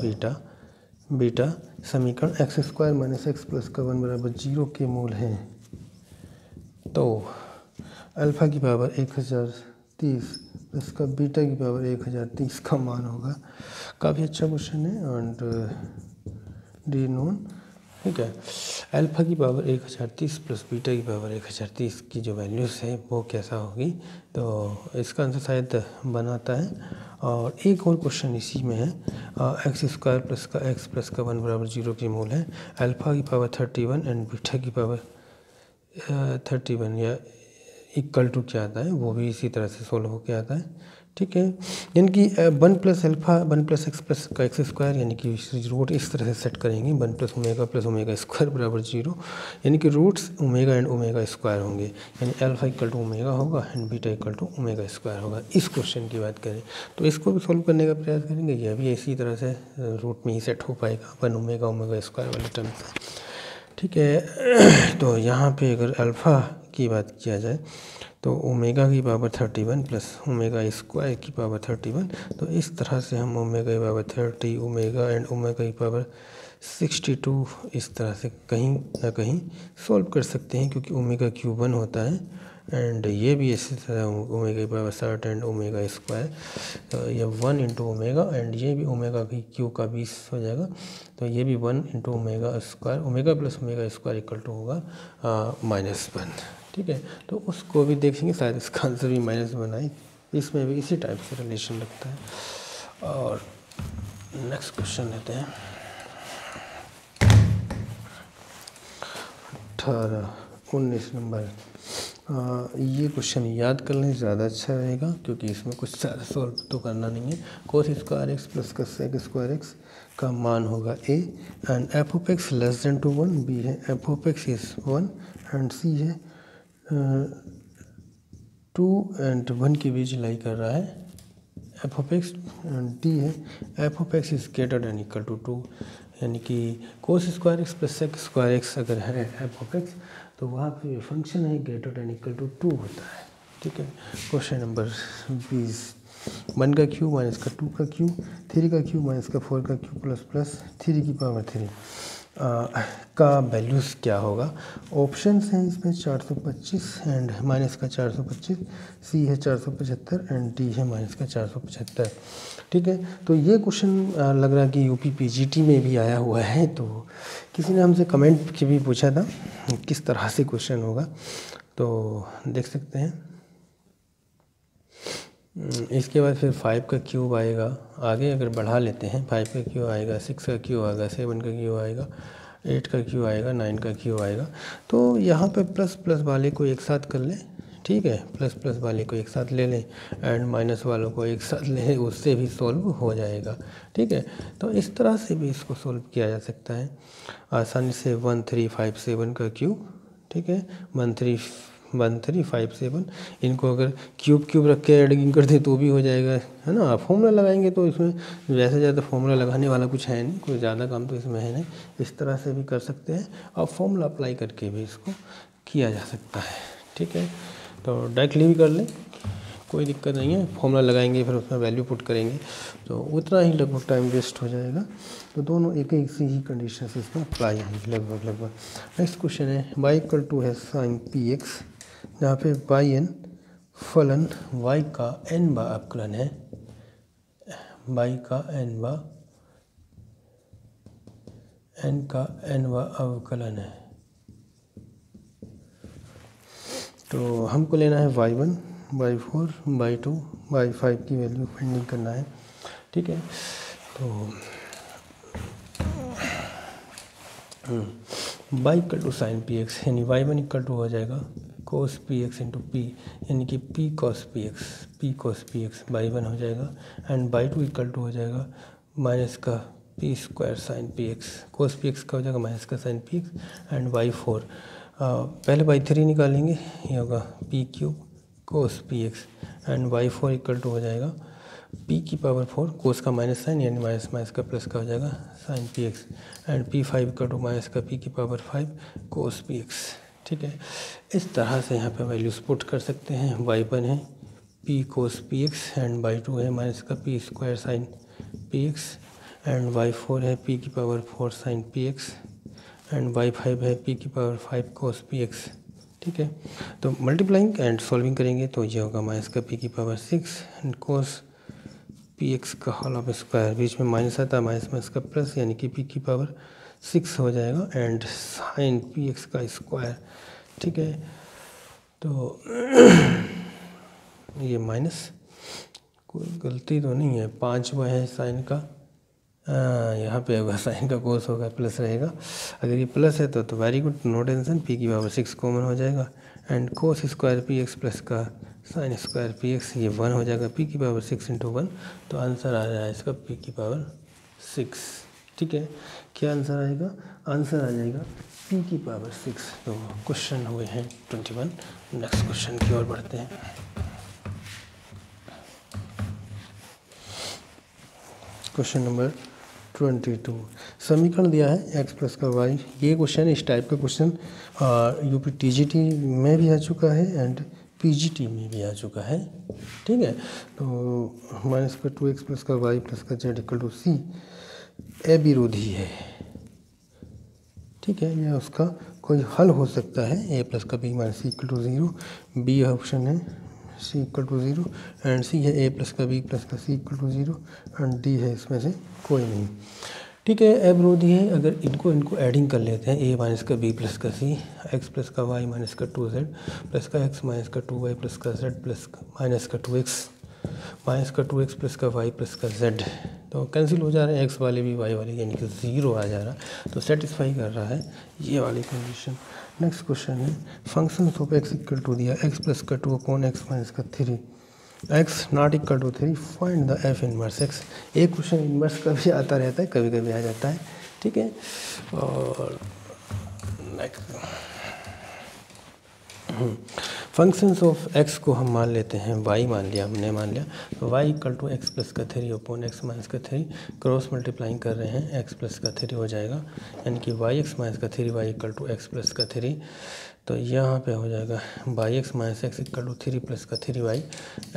बीटा समीकरण x square minus x plus का 1 बराबर 0 के मूल हैं। तो अल्फ़ा की पावर 1030 प्लस का बीटा की पावर 1030 का मान होगा। काफ़ी अच्छा क्वेश्चन है एंड डी नोन। ठीक है, अल्फ़ा की पावर 1030 प्लस बीटा की पावर 1030 की जो वैल्यूज़ है वो कैसा होगी, तो इसका आंसर शायद बनाता है। और एक और क्वेश्चन इसी में है, एक्स स्क्वायर प्लस का एक्स प्लस का 1 बराबर 0 की मूल है, अल्फ़ा की पावर 31 एंड बीटा की पावर 31 या इक्वल टू क्या आता है, वो भी इसी तरह से सोल्व होकर आता है। ठीक है, यानी कि 1 plus alpha 1 plus x plus का एक्स स्क्वायर, यानी कि रूट इस तरह से सेट करेंगे, 1 प्लस ओमेगा स्क्वायर बराबर 0, यानी कि roots omega and omega square होंगे, यानी अल्फ़ा इक्वल टू ओमेगा होगा and beta equal to omega square होगा। इस क्वेश्चन की बात करें तो इसको भी सोल्व करने का प्रयास करेंगे, यह भी इसी तरह से रूट में ही सेट हो पाएगा 1 ओमेगा स्क्वायर वाले टर्म से। ठीक है, तो यहाँ पे अगर अल्फ़ा की बात किया जाए तो ओमेगा की पावर 31 प्लस ओमेगा स्क्वायर की पावर 31, तो इस तरह से हम ओमेगा की पावर 30 ओमेगा एंड ओमेगा की पावर 62 इस तरह से कहीं ना कहीं सॉल्व कर सकते हैं, क्योंकि ओमेगा क्यूब 1 होता है एंड ये भी इसी तरह ओमेगा की पावर 60 एंड ओमेगा स्क्वायर, तो ये 1 इंटू ओमेगा एंड ये भी ओमेगा की क्यू का 20 हो जाएगा, तो ये भी 1 into omega square, omega plus omega square equal to होगा -1। ठीक है, तो उसको भी देखेंगे, शायद इसका आंसर भी -1 आए, इसमें भी इसी टाइप से रिलेशन रखता है। और नेक्स्ट क्वेश्चन लेते हैं 19 नंबर। ये क्वेश्चन याद कर लें ज़्यादा अच्छा रहेगा, क्योंकि इसमें कुछ ज़्यादा सॉल्व तो करना नहीं है। कोस स्क्वायर एक्स प्लस का सेक स्क्वायर एक्स का मान होगा a and f of x less than to 1, b है f of x is 1 and सी है 2 एंड 1 के बीच लाई कर रहा है f of x, and D है f of x is greater than equal to 2, यानी कि cos square x plus sec square x अगर है एफ ऑफ एक्स तो वहाँ पे फंक्शन है ग्रेटर देन इक्वल टू 2 होता है। ठीक है। क्वेश्चन नंबर 20, 1 का क्यूब माइनस का 2 का क्यूब, 3 का क्यूब माइनस का 4 का क्यूब प्लस प्लस 3 की पावर 3 का वैल्यूज़ क्या होगा। ऑप्शंस हैं इसमें 425 एंड माइनस का 425, सी है 475 एंड डी है माइनस का 475। ठीक है। तो ये क्वेश्चन लग रहा है कि यूपी पीजीटी में भी आया हुआ है, तो किसी ने हमसे कमेंट के भी पूछा था किस तरह से क्वेश्चन होगा, तो देख सकते हैं। इसके बाद फिर 5 का क्यूब आएगा, आगे अगर बढ़ा लेते हैं 5 का क्यूब आएगा, 6 का क्यूब आएगा, 7 का क्यूब आएगा, 8 का क्यूब आएगा, 9 का क्यूब आएगा। तो यहाँ पे प्लस प्लस वाले को एक साथ कर लें, ठीक है, प्लस प्लस वाले को एक साथ ले लें एंड माइनस वालों को एक साथ लें, उससे भी सॉल्व हो जाएगा। ठीक है। तो इस तरह से भी इसको सॉल्व किया जा सकता है आसानी से। 1357 का क्यूब, ठीक है, 1357, इनको अगर क्यूब रख के एडिंग कर दें तो भी हो जाएगा, है ना। आप फॉर्मूला लगाएंगे तो इसमें वैसे ज़्यादा फॉर्मूला लगाने वाला कुछ है नहीं, कोई ज़्यादा काम तो इसमें है नहीं। इस तरह से भी कर सकते हैं और फॉर्मूला अप्लाई करके भी इसको किया जा सकता है। ठीक है। तो डायरेक्टली भी कर लें, कोई दिक्कत नहीं है। फॉर्मूला लगाएंगे फिर उसमें वैल्यू पुट करेंगे तो उतना ही लगभग टाइम वेस्ट हो जाएगा। तो दोनों एक सी ही कंडीशन से इसमें अप्लाई होंगी लगभग। नेक्स्ट क्वेश्चन है y इक्वल टू है साइन पी एक्स, जहाँ पे बाई एन फलन y का n बा अवकलन है, y का n बा अवकलन है। तो हमको लेना है y1, y4, y2, y5 की वैल्यू फाइंडिंग करना है। ठीक है। तो y equal to sine p x, यानी y1 इक्वल टू हो जाएगा cos p x into p, यानी कि P cos P x y1 हो जाएगा, एंड y2 इक्वल टू हो जाएगा माइनस का p square sine p x, cos p x का हो जाएगा माइनस का sign p x, and y4 पहले y3 निकालेंगे, ये होगा p cube cos p x, and y4 equal to हो जाएगा p की पावर 4, कोस का माइनस साइन यानी माइनस माइनस का प्लस का हो जाएगा sine p x, and p5 equal to minus का p की पावर 5 कोस पी एक्स। ठीक है। इस तरह से यहाँ पे वैल्यूज पुट कर सकते हैं। y1 है p cos p x, and y2 है माइनस का p square sine p x, and y4 है p की power 4 sine p x, and y5 है p की पावर 5 कोस पी एक्स। ठीक है। तो मल्टीप्लाइंग एंड सॉल्विंग करेंगे तो ये होगा माइनस का p की power 6 and cos p x का होल ऑफ स्क्वायर, बीच में माइनस आता है, माइनस माइनस का प्लस यानी कि p की पावर 6 हो जाएगा, एंड साइन पी एक्स का स्क्वायर। ठीक है। तो ये माइनस, कोई गलती तो नहीं है, 5 है साइन का, यहाँ पे होगा साइन का कोस होगा प्लस रहेगा। अगर ये प्लस है तो very good, no tension, p की पावर 6 कॉमन हो जाएगा, and cos square p x plus का साइन स्क्वायर पी एक्स, ये 1 हो जाएगा, p की पावर 6 इंटू 1, तो आंसर आ रहा है इसका p की पावर 6। ठीक है। क्या आंसर आएगा? आंसर आ जाएगा p की पावर 6। तो क्वेश्चन हुए हैं 21। नेक्स्ट क्वेश्चन की ओर बढ़ते हैं। क्वेश्चन नंबर 22, समीकरण दिया है x प्लस का y। ये क्वेश्चन, इस टाइप का क्वेश्चन यूपी टीजीटी में भी आ चुका है एंड पीजीटी में भी आ चुका है। ठीक है। तो माइनस का 2x प्लस का y प्लस का z इक्वल टू सी अविरोधी है। ठीक है। यह उसका कोई हल हो सकता है, a प्लस का b minus c equal to 0, b option है c equal to 0, and c है a प्लस का b प्लस का c equal to 0, and d है इसमें से कोई नहीं। ठीक है। अविरोधी है। अगर इनको एडिंग कर लेते हैं, a माइनस का b प्लस का c, x प्लस का y माइनस का 2z प्लस का x माइनस का 2y प्लस का z प्लस माइनस का 2x, माइनस का 2x प्लस का y प्लस का z, तो कैंसिल हो जा रहे हैं, x वाले भी y वाले, यानी कि 0 आ जा रहा है, तो सेटिस्फाई कर रहा है ये वाली कंडीशन। नेक्स्ट क्वेश्चन है function of x equal to दिया x प्लस का 2 अपॉन x माइनस का 3, x not equal to 3, find the f inverse x। एक क्वेश्चन इनवर्स का भी आता रहता है, कभी कभी आ जाता है, ठीक है। और नेक्स्ट फंक्शंस ऑफ x को हम मान लेते हैं y, मान लिया हमने, मान लिया तो y equal to x plus का 3 अपॉन एक्स माइनस का 3, क्रॉस मल्टीप्लाइंग कर रहे हैं x प्लस का 3 हो जाएगा, यानी कि y एक्स माइनस का 3 y equal to x plus का 3, तो यहाँ पे हो जाएगा by x minus x equal to 3 plus का 3y,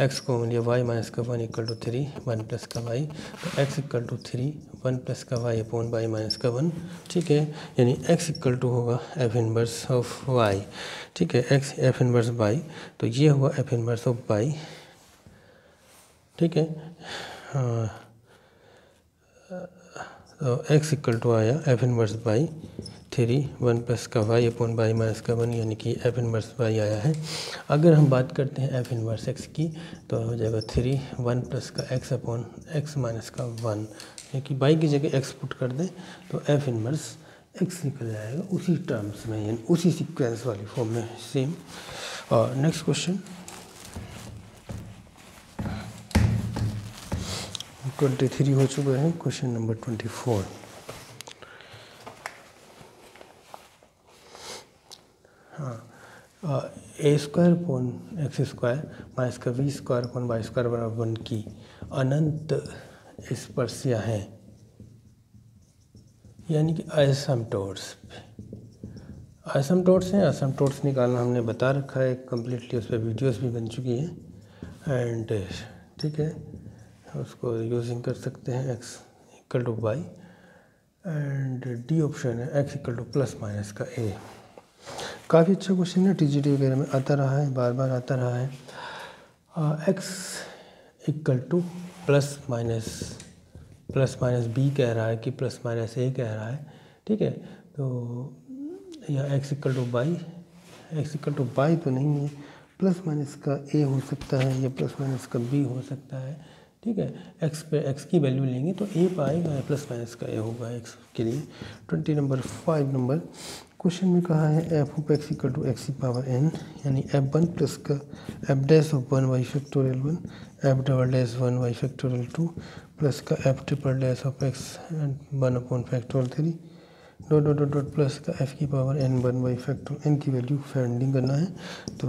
x को मिलिए y माइनस का 1 इक्वल टू 3, 1 प्लस का y, तो x इक्वल टू 3 1 प्लस का y अपॉन y माइनस का 1, ठीक है, यानी x इक्वल टू होगा f इनवर्स ऑफ y, ठीक है, x f इनवर्स y, तो ये हुआ f इनवर्स ऑफ y, ठीक है। तो x इक्वल टू आया f इनवर्स y 3 1 प्लस का y अपॉन y माइनस का 1, यानी कि f इनवर्स y आया है। अगर हम बात करते हैं f इनवर्स x की, तो हो जाएगा 3 1 प्लस का x अपॉन x माइनस का 1, यानी कि y की जगह x पुट कर दें तो f इनवर्स x निकल जाएगा उसी टर्म्स में, यानी उसी सीक्वेंस वाली फॉर्म में सेम। और नेक्स्ट क्वेश्चन 23 हो चुका है, question number 24। A square upon x square minus का v square upon y square बराबर 1 की अनंत स्पर्शियाँ हैं, यानी कि एसिम्प्टोट्स। एसिम्प्टोट्स हैं, एसिम्प्टोट्स निकालना हमने बता रखा है कम्प्लीटली, उस पर वीडियोस भी बन चुकी हैं, एंड ठीक है, उसको यूजिंग कर सकते हैं। x equal to y and D option है x equal to plus minus का a। काफ़ी अच्छा क्वेश्चन है, टीजीटी वगैरह में आता रहा है, बार बार आता रहा है। x equal to plus minus b कह रहा है कि प्लस माइनस a कह रहा है, ठीक है, तो यह x equal to y, x equal to y तो नहीं है, प्लस माइनस का a हो सकता है या प्लस माइनस का b हो सकता है, ठीक है। x पे x की वैल्यू लेंगे तो a पाएगा या प्लस माइनस का a होगा x के लिए। 5 नंबर क्वेश्चन में कहा है f of x equal to x की पावर n, यानी f1 प्लस का f dash of 1 y factorial 1, f double dash 1 y factorial 2 plus का f triple dash of x 1 upon factorial 3 dot dot dot dot plus का f की power n 1 y factorial n की value finding करना है। तो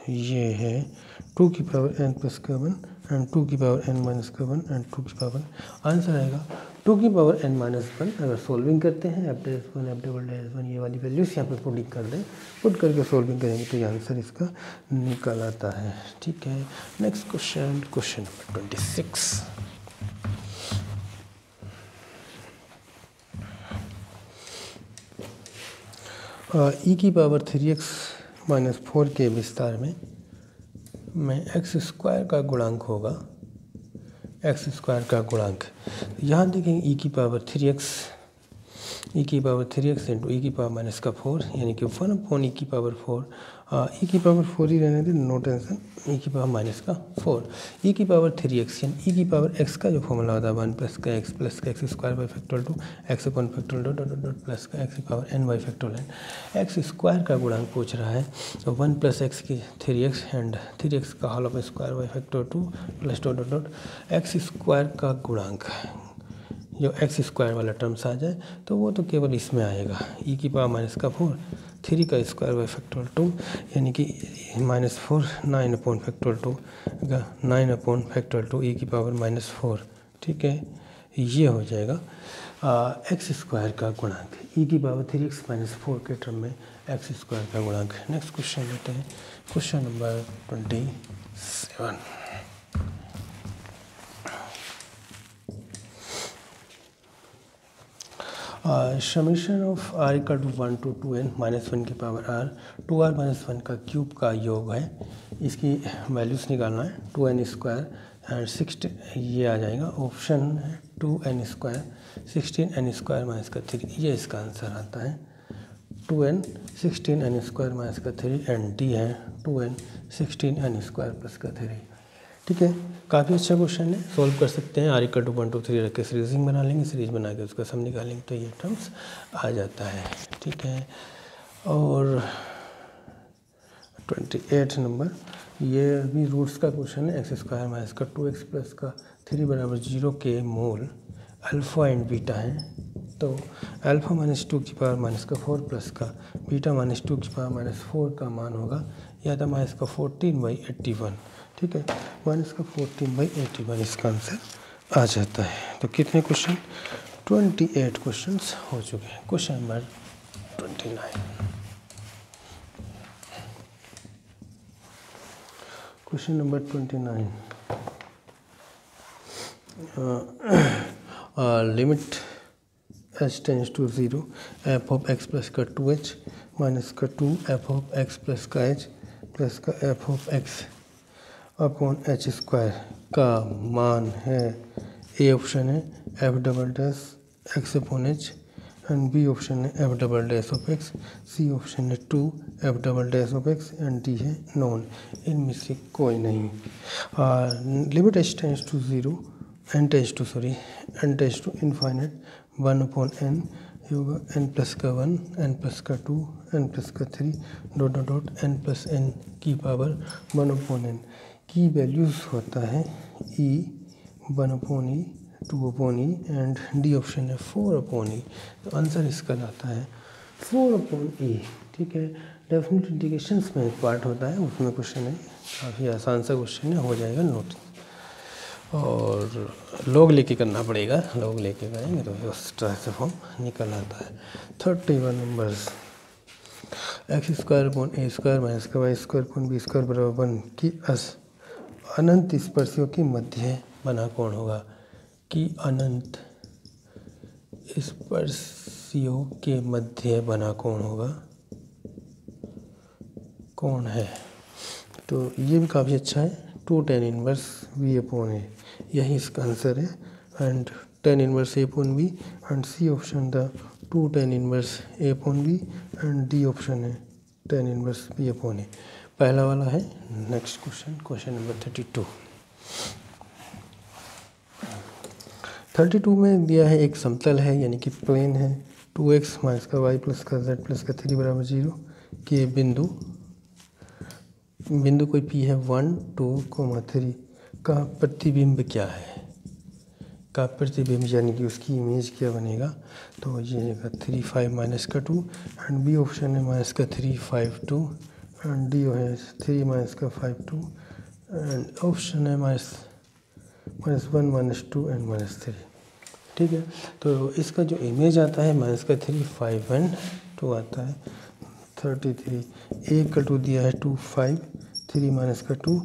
ये है 2 की पावर n प्लस का 1 एंड 2 की पावर n माइनस का 1 एंड 2 की पावर, आंसर आएगा 2 की पावर n माइनस 1। अगर सोल्विंग करते हैं f dash 1 f double dash 1 ये वाली वैल्यूज यहाँ पे पुटिंग कर दें, पुट करके सोल्विंग करेंगे तो ये आंसर इसका निकल आता है, ठीक है। Next question number 26। e की पावर 3x माइनस 4 के विस्तार में एक्स स्क्वायर का गुणांक होगा, एक्स स्क्वायर का गुणांक। यहाँ देखेंगे e की पावर 3x इंटू ई की पावर माइनस का 4, यानी कि 1 अपॉन ई की पावर 4, ई की पावर 4 ही रहने दें, नो टेंशन, ई की पावर माइनस का 4, ई की पावर 3x, यानी ई की पावर x का जो फॉर्मूला होता है 1 प्लस का x square by factorial 2 x upon factorial dot dot dot plus का एक्स की power n by factorial n। X square का गुणांक पूछ रहा है, तो 1 प्लस एक्स की 3x एंड 3x का whole of square by factorial 2 plus dot dot dot x square का गुणांक, जो एक्स स्क्वायर वाला टर्म्स आ जाए तो वो तो केवल इसमें आएगा, ई की पावर माइनस का 4 3 का स्क्वायर बाई फैक्टोरियल 2, यानी कि minus 4 9 upon factorial 2 9 upon factorial 2 ई की पावर माइनस 4, ठीक है, ये हो जाएगा एक्स स्क्वायर का गुणांक, ई की पावर 3x माइनस 4 के टर्म में एक्स स्क्वायर का गुणांक। नेक्स्ट क्वेश्चन लेते हैं, question number 27। Summation of r equal to 1 to 2n minus 1 की पावर r 2r माइनस 1 का क्यूब का योग है, इसकी वैल्यूज़ निकालना है, 2n स्क्वायर एंड 16 ये आ जाएगा, ऑप्शन है 2n square 16n square minus का 3, ये इसका आंसर आता है 2n 16n स्क्वायर माइनस का 3 एंड डी है 2n 16n स्क्वायर प्लस का 3, ठीक है, काफ़ी अच्छा क्वेश्चन है, सॉल्व कर सकते हैं। r = 1 2 3 रख के सीरीजिंग बना लेंगे, सीरीज बना के उसका सम निकालेंगे तो ये टर्म्स आ जाता है। ठीक है, और 28 नंबर, ये भी रूट्स का क्वेश्चन है। x² - 2x + 3 = 0 के मूल अल्फ़ा एंड बीटा हैं। तो अल्फ़ा -2⁻⁻4 प्लस का बीटा -2⁻⁻4 का मान होगा या तो -14/81। ठीक है, -14/81 इसका आंसर आ जाता है। तो कितने क्वेश्चन? 28 क्वेश्चंस हो चुके हैं। Question number 29। Question number 29, limit h tends to 0 f of x plus का 2h माइनस का 2 f ऑफ x प्लस का h प्लस का f of x upon h² का मान है। ए ऑप्शन है f double dash x upon h and B option है f double dash of x, C option है 2 f double dash of x and D है non. इनमें से कोई नहीं। Limit h tends to 0 n tends to infinite 1 upon n होगा n plus का 1 n plus का 2 n प्लस का 3 dot dot dot n plus n की पावर 1 अपॉन n की वैल्यूज़ होता है e 1 upon e 2 upon e and D option है 4 upon e। तो आंसर इसका आता है 4 अपॉन e। ठीक है, डेफिनेट इंटीग्रेशंस में एक पार्ट होता है, उसमें क्वेश्चन है, काफ़ी आसान सा क्वेश्चन है, हो जाएगा नोट। और लोग लेके करना पड़ेगा, लोग लेके करेंगे तो उस तरह से फॉर्म निकल आता है। 31 numbers, x² upon a² minus का y² अपॉन b² बराबर 1 की अनंत स्पर्शियों के मध्य बना कौन होगा? कि अनंत स्पर्शियों के मध्य बना कौन होगा, कौन है? तो ये भी काफ़ी अच्छा है। 2 tan inverse v upon a, यही इसका आंसर है। And tan inverse a upon b and C option the 2 tan inverse a upon b and D option है tan inverse b upon a. पहला वाला है। Next question, question number 32। 32 में दिया है एक समतल है, यानी कि प्लेन है। 2x माइनस का y प्लस का z प्लस का 3 बराबर 0 के बिंदु कोई p है 1 2 3 का प्रतिबिंब क्या है? का प्रतिबिंब यानी कि उसकी इमेज क्या बनेगा? तो ये 3 5 माइनस का 2 एंड बी ऑप्शन है माइनस का 3 5 2 एंड डी है 3 माइनस का 5 2 एंड ऑप्शन है माइनस 1 माइनस 2 एंड माइनस 3। ठीक है, तो इसका जो इमेज आता है माइनस का 3 5 एंड 2 आता है 33। ए का 2 दिया है 2 5 3 माइनस का 2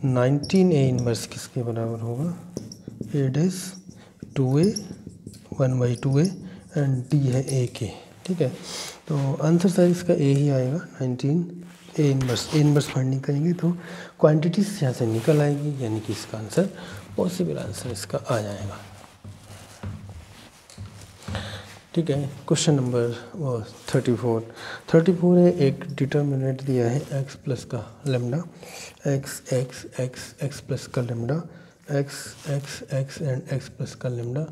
19 ए इनवर्स किसके बराबर होगा? ए dash 2a 1/2a and D है ए के। ठीक है, तो आंसर सर इसका ए ही आएगा 19 ए इनवर्स फाइंडिंग करेंगे तो क्वांटिटीज यहाँ से निकल आएगी, यानी कि इसका आंसर पॉसिबल आंसर इसका आ जाएगा। ठीक है, क्वेश्चन नंबर 34 है। एक डिटर्मिनेंट दिया है x प्लस का लेमडा x प्लस का lambda x and x plus का लेमडा।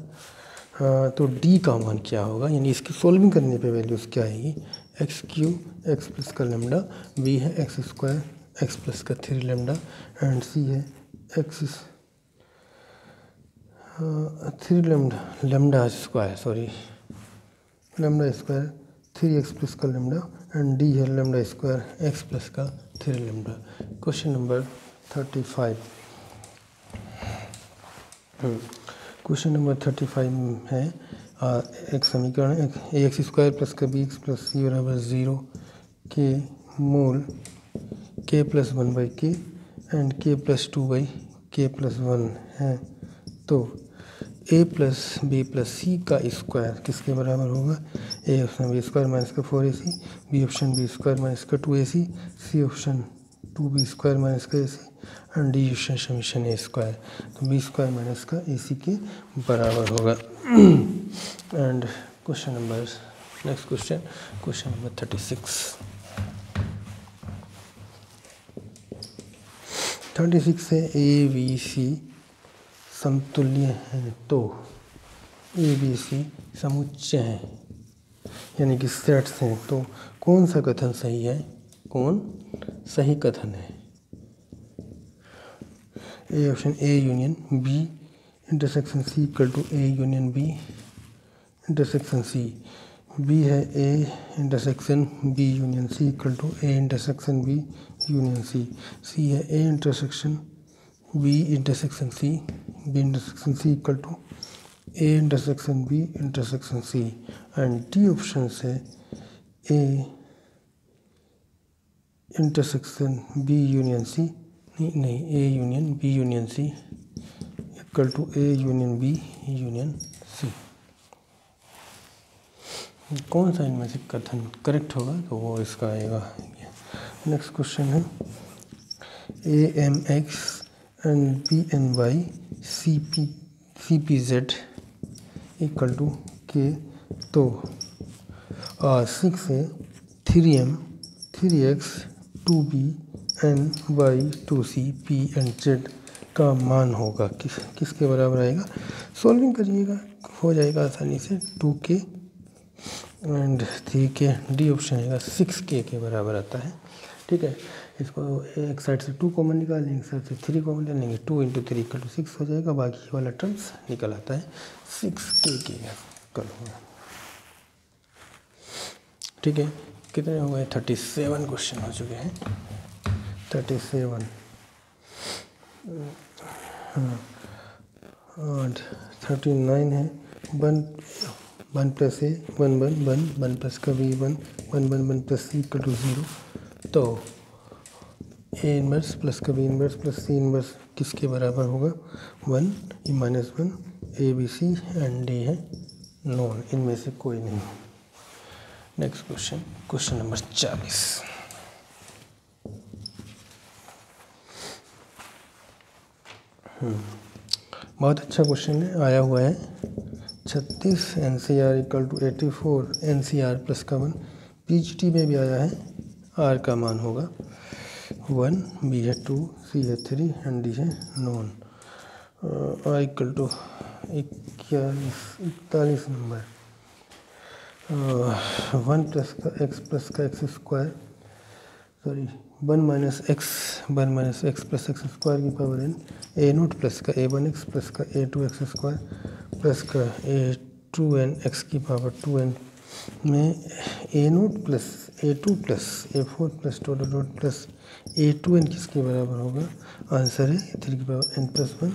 तो d का मान क्या होगा, यानी इसकी सोल्विंग करने पे वैल्यूज़ क्या आएगी? x³ x प्लस का लेमडा, b है x² x प्लस का 3 लेमडा एंड c है x 3 lambda square lambda square 3x plus का लेमडा एंड डी है लेमडा स्क्वायर x प्लस का 3 lambda. Question number 35। Question number 35 है एक समीकरण है ax² प्लस का bx प्लस c बराबर 0 के मूल k plus 1/k and k plus 2/k plus 1 है। तो a प्लस बी प्लस सी का स्क्वायर किसके बराबर होगा? ए ऑप्शन b² माइनस का 4ac, B option b² minus का 2ac, C option 2b² minus का ac and D option summation a²। तो b² माइनस का ac के बराबर होगा। And question number next question number 36 36 है ए बी सी समतुल्य हैं तो ए बी सी समुच्चय हैं यानी कि सेट्स हैं, तो कौन सा कथन सही है, कौन सही कथन है? A option A union B intersection C equal to A union B intersection C, B है A intersection B union C equal to A intersection B union C, C है A intersection B intersection C, B intersection C equal to A intersection B intersection C, and D option से A intersection B union C, नहीं A union B union C equal to A union B union सी। कौन सा इनमें से कथन correct होगा तो वो इसका आएगा। नेक्स्ट क्वेश्चन है a m x and b n y c p z equal to k, तो 6 है 3m 3x 2b n y 2c p and z का मान होगा किसके बराबर आएगा? सॉल्विंग करिएगा हो जाएगा आसानी से। 2k and 3k, D option आएगा 6k के बराबर आता है। ठीक है, इसको एक साइड से 2 कॉमन निकालेंगे, एक साइड से 3 कॉमन ले लेंगे, 2 × 3 = 6 हो जाएगा, बाकी वाला टर्म्स निकल आता है 6k के कल होगा। ठीक है, कितने हो गए? 37 क्वेश्चन हो चुके हैं। 37 और 39 है। 1 + a 1 1 1 1 + का b 1 1 1 1 + c = 0, तो a इनवर्स प्लस का b inverse plus c inverse किसके बराबर होगा? 1 e -1 a b c and d है नॉन, इनमें से कोई नहीं। Next question number 40। बहुत अच्छा क्वेश्चन है, आया हुआ है 36 NCR = 84 NCR + का 1, PGT में भी आया है। R का मान होगा 1, B है 2, C है 3 एंड D है नॉन। I = 41 नंबर 1 + का x + का x square, sorry 1 - x + x square की पावर n, a0 + का a1x + का a2x स्क्वायर प्लस का a2nx की पावर 2n में a0 + a2 + a4 + a2n किसके बराबर होगा? आंसर है 3 की पावर n + 1,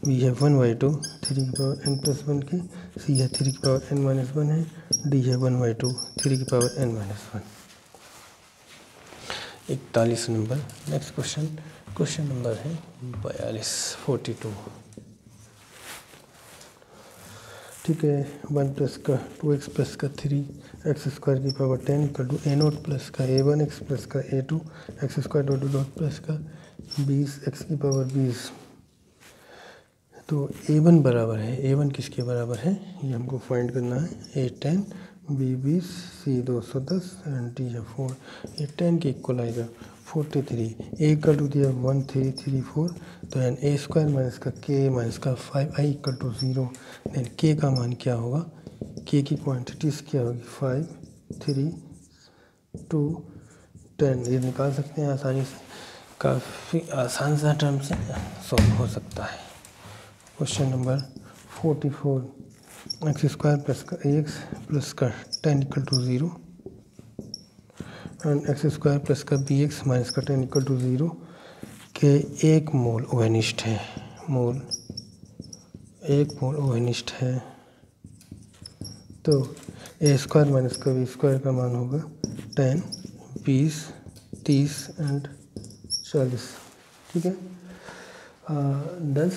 b है 1/2 3 की पावर n + 1 की, c है 3 की पावर n - 1 है, d है 1/2 3 की power n - 1। 41 number. Next question number है 42। ठीक है, 1 + का 2x + का 3x स्क्वायर की पावर 10 = a0 + का a1x + का a2x स्क्वायर + का 20x की पावर 20, तो a1 बराबर है, a1 किसके बराबर है ये हमको फाइंड करना है। a 10 b 20 c 210 and d है 4, ये 10 के इक्वल आएगा 43, a = दिया 1 3 3 4, तो एन a² - का k - का 5i = 0, देन k का मान क्या होगा? k की क्वांटिटीज़ क्या होगी? 5 3 2 10, ये निकाल सकते हैं आसानी से, काफ़ी आसान सा टर्म से सॉल्व हो सकता है। क्वेश्चन नंबर 44, x² + का ax + का 10 = 0 एंड x² + का bx - का 10 = 0 के 1 मोल ओवेनिष्ठ है, मोल 1 मोल ओवेनिष्ठ है, तो a² - का b² का मान होगा 10 20 30 एंड 40। ठीक है, 10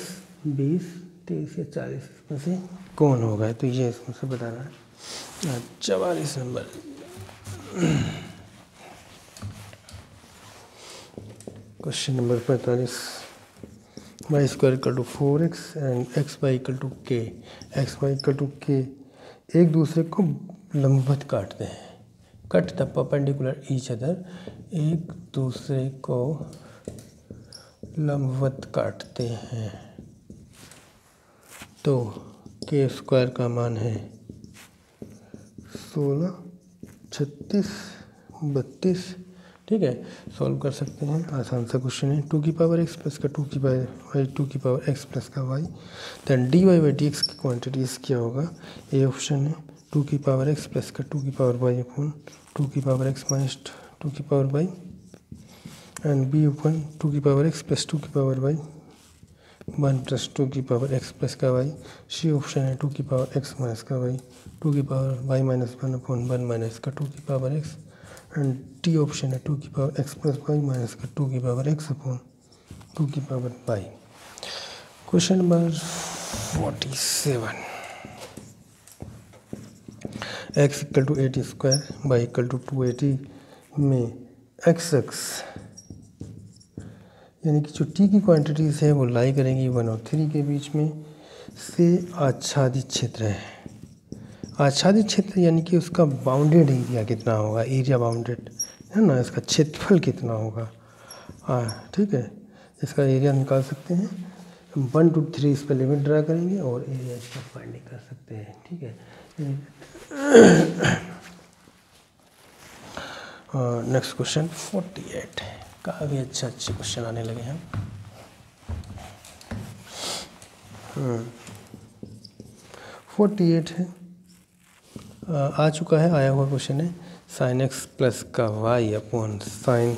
20 30 या 40 इसमें से कौन होगा? तो ये इसमें से बताना है। 44 number. Question number 45, y² = 4x and xy = k, xy = k एक दूसरे को लंबवत काटते हैं, cut the perpendicular each other, एक दूसरे को लंबवत काटते हैं तो के स्क्वायर का मान है 16, 36, 32। ठीक है, सॉल्व कर सकते हैं, आसान सा क्वेश्चन है। 2 की पावर x प्लस का 2 की पावर y, 2 की पावर x प्लस का y, then dy by d x की क्वान्टिटीज़ क्या होगा? ए ऑप्शन है 2 की पावर x प्लस का 2 की पावर y अपन 2 की पावर x माइनस 2 की पावर y, एंड बी अपन 2 की पावर x प्लस 2 की पावर y 1 प्लस 2 की पावर x प्लस का y। सी ऑप्शन है 2 की पावर x माइनस का y 2 की power y minus 1 upon 1 minus का 2 की power x, and D option है 2 की power x plus y minus का 2 की पावर x अपॉन 2 की power y। Question number 47, x equal to 80 square y equal to 280 में x एक्स यानी कि जो t की क्वांटिटीज़ है वो लाई करेंगी 1 और 3 के बीच में से आच्छादित क्षेत्र है। आच्छादित क्षेत्र यानी कि उसका बाउंडेड एरिया कितना होगा, एरिया बाउंडेड है ना, इसका क्षेत्रफल कितना होगा। हाँ ठीक है, इसका एरिया निकाल सकते हैं। 1 to 3 इस पर लिमिट ड्रा करेंगे और एरिया इसका फाइंडिंग कर सकते हैं। ठीक है, नेक्स्ट क्वेश्चन 48 काफ़ी अच्छे क्वेश्चन आने लगे हैं। 48 है, आ चुका है, आया हुआ क्वेश्चन है। साइन एक्स प्लस का y upon sine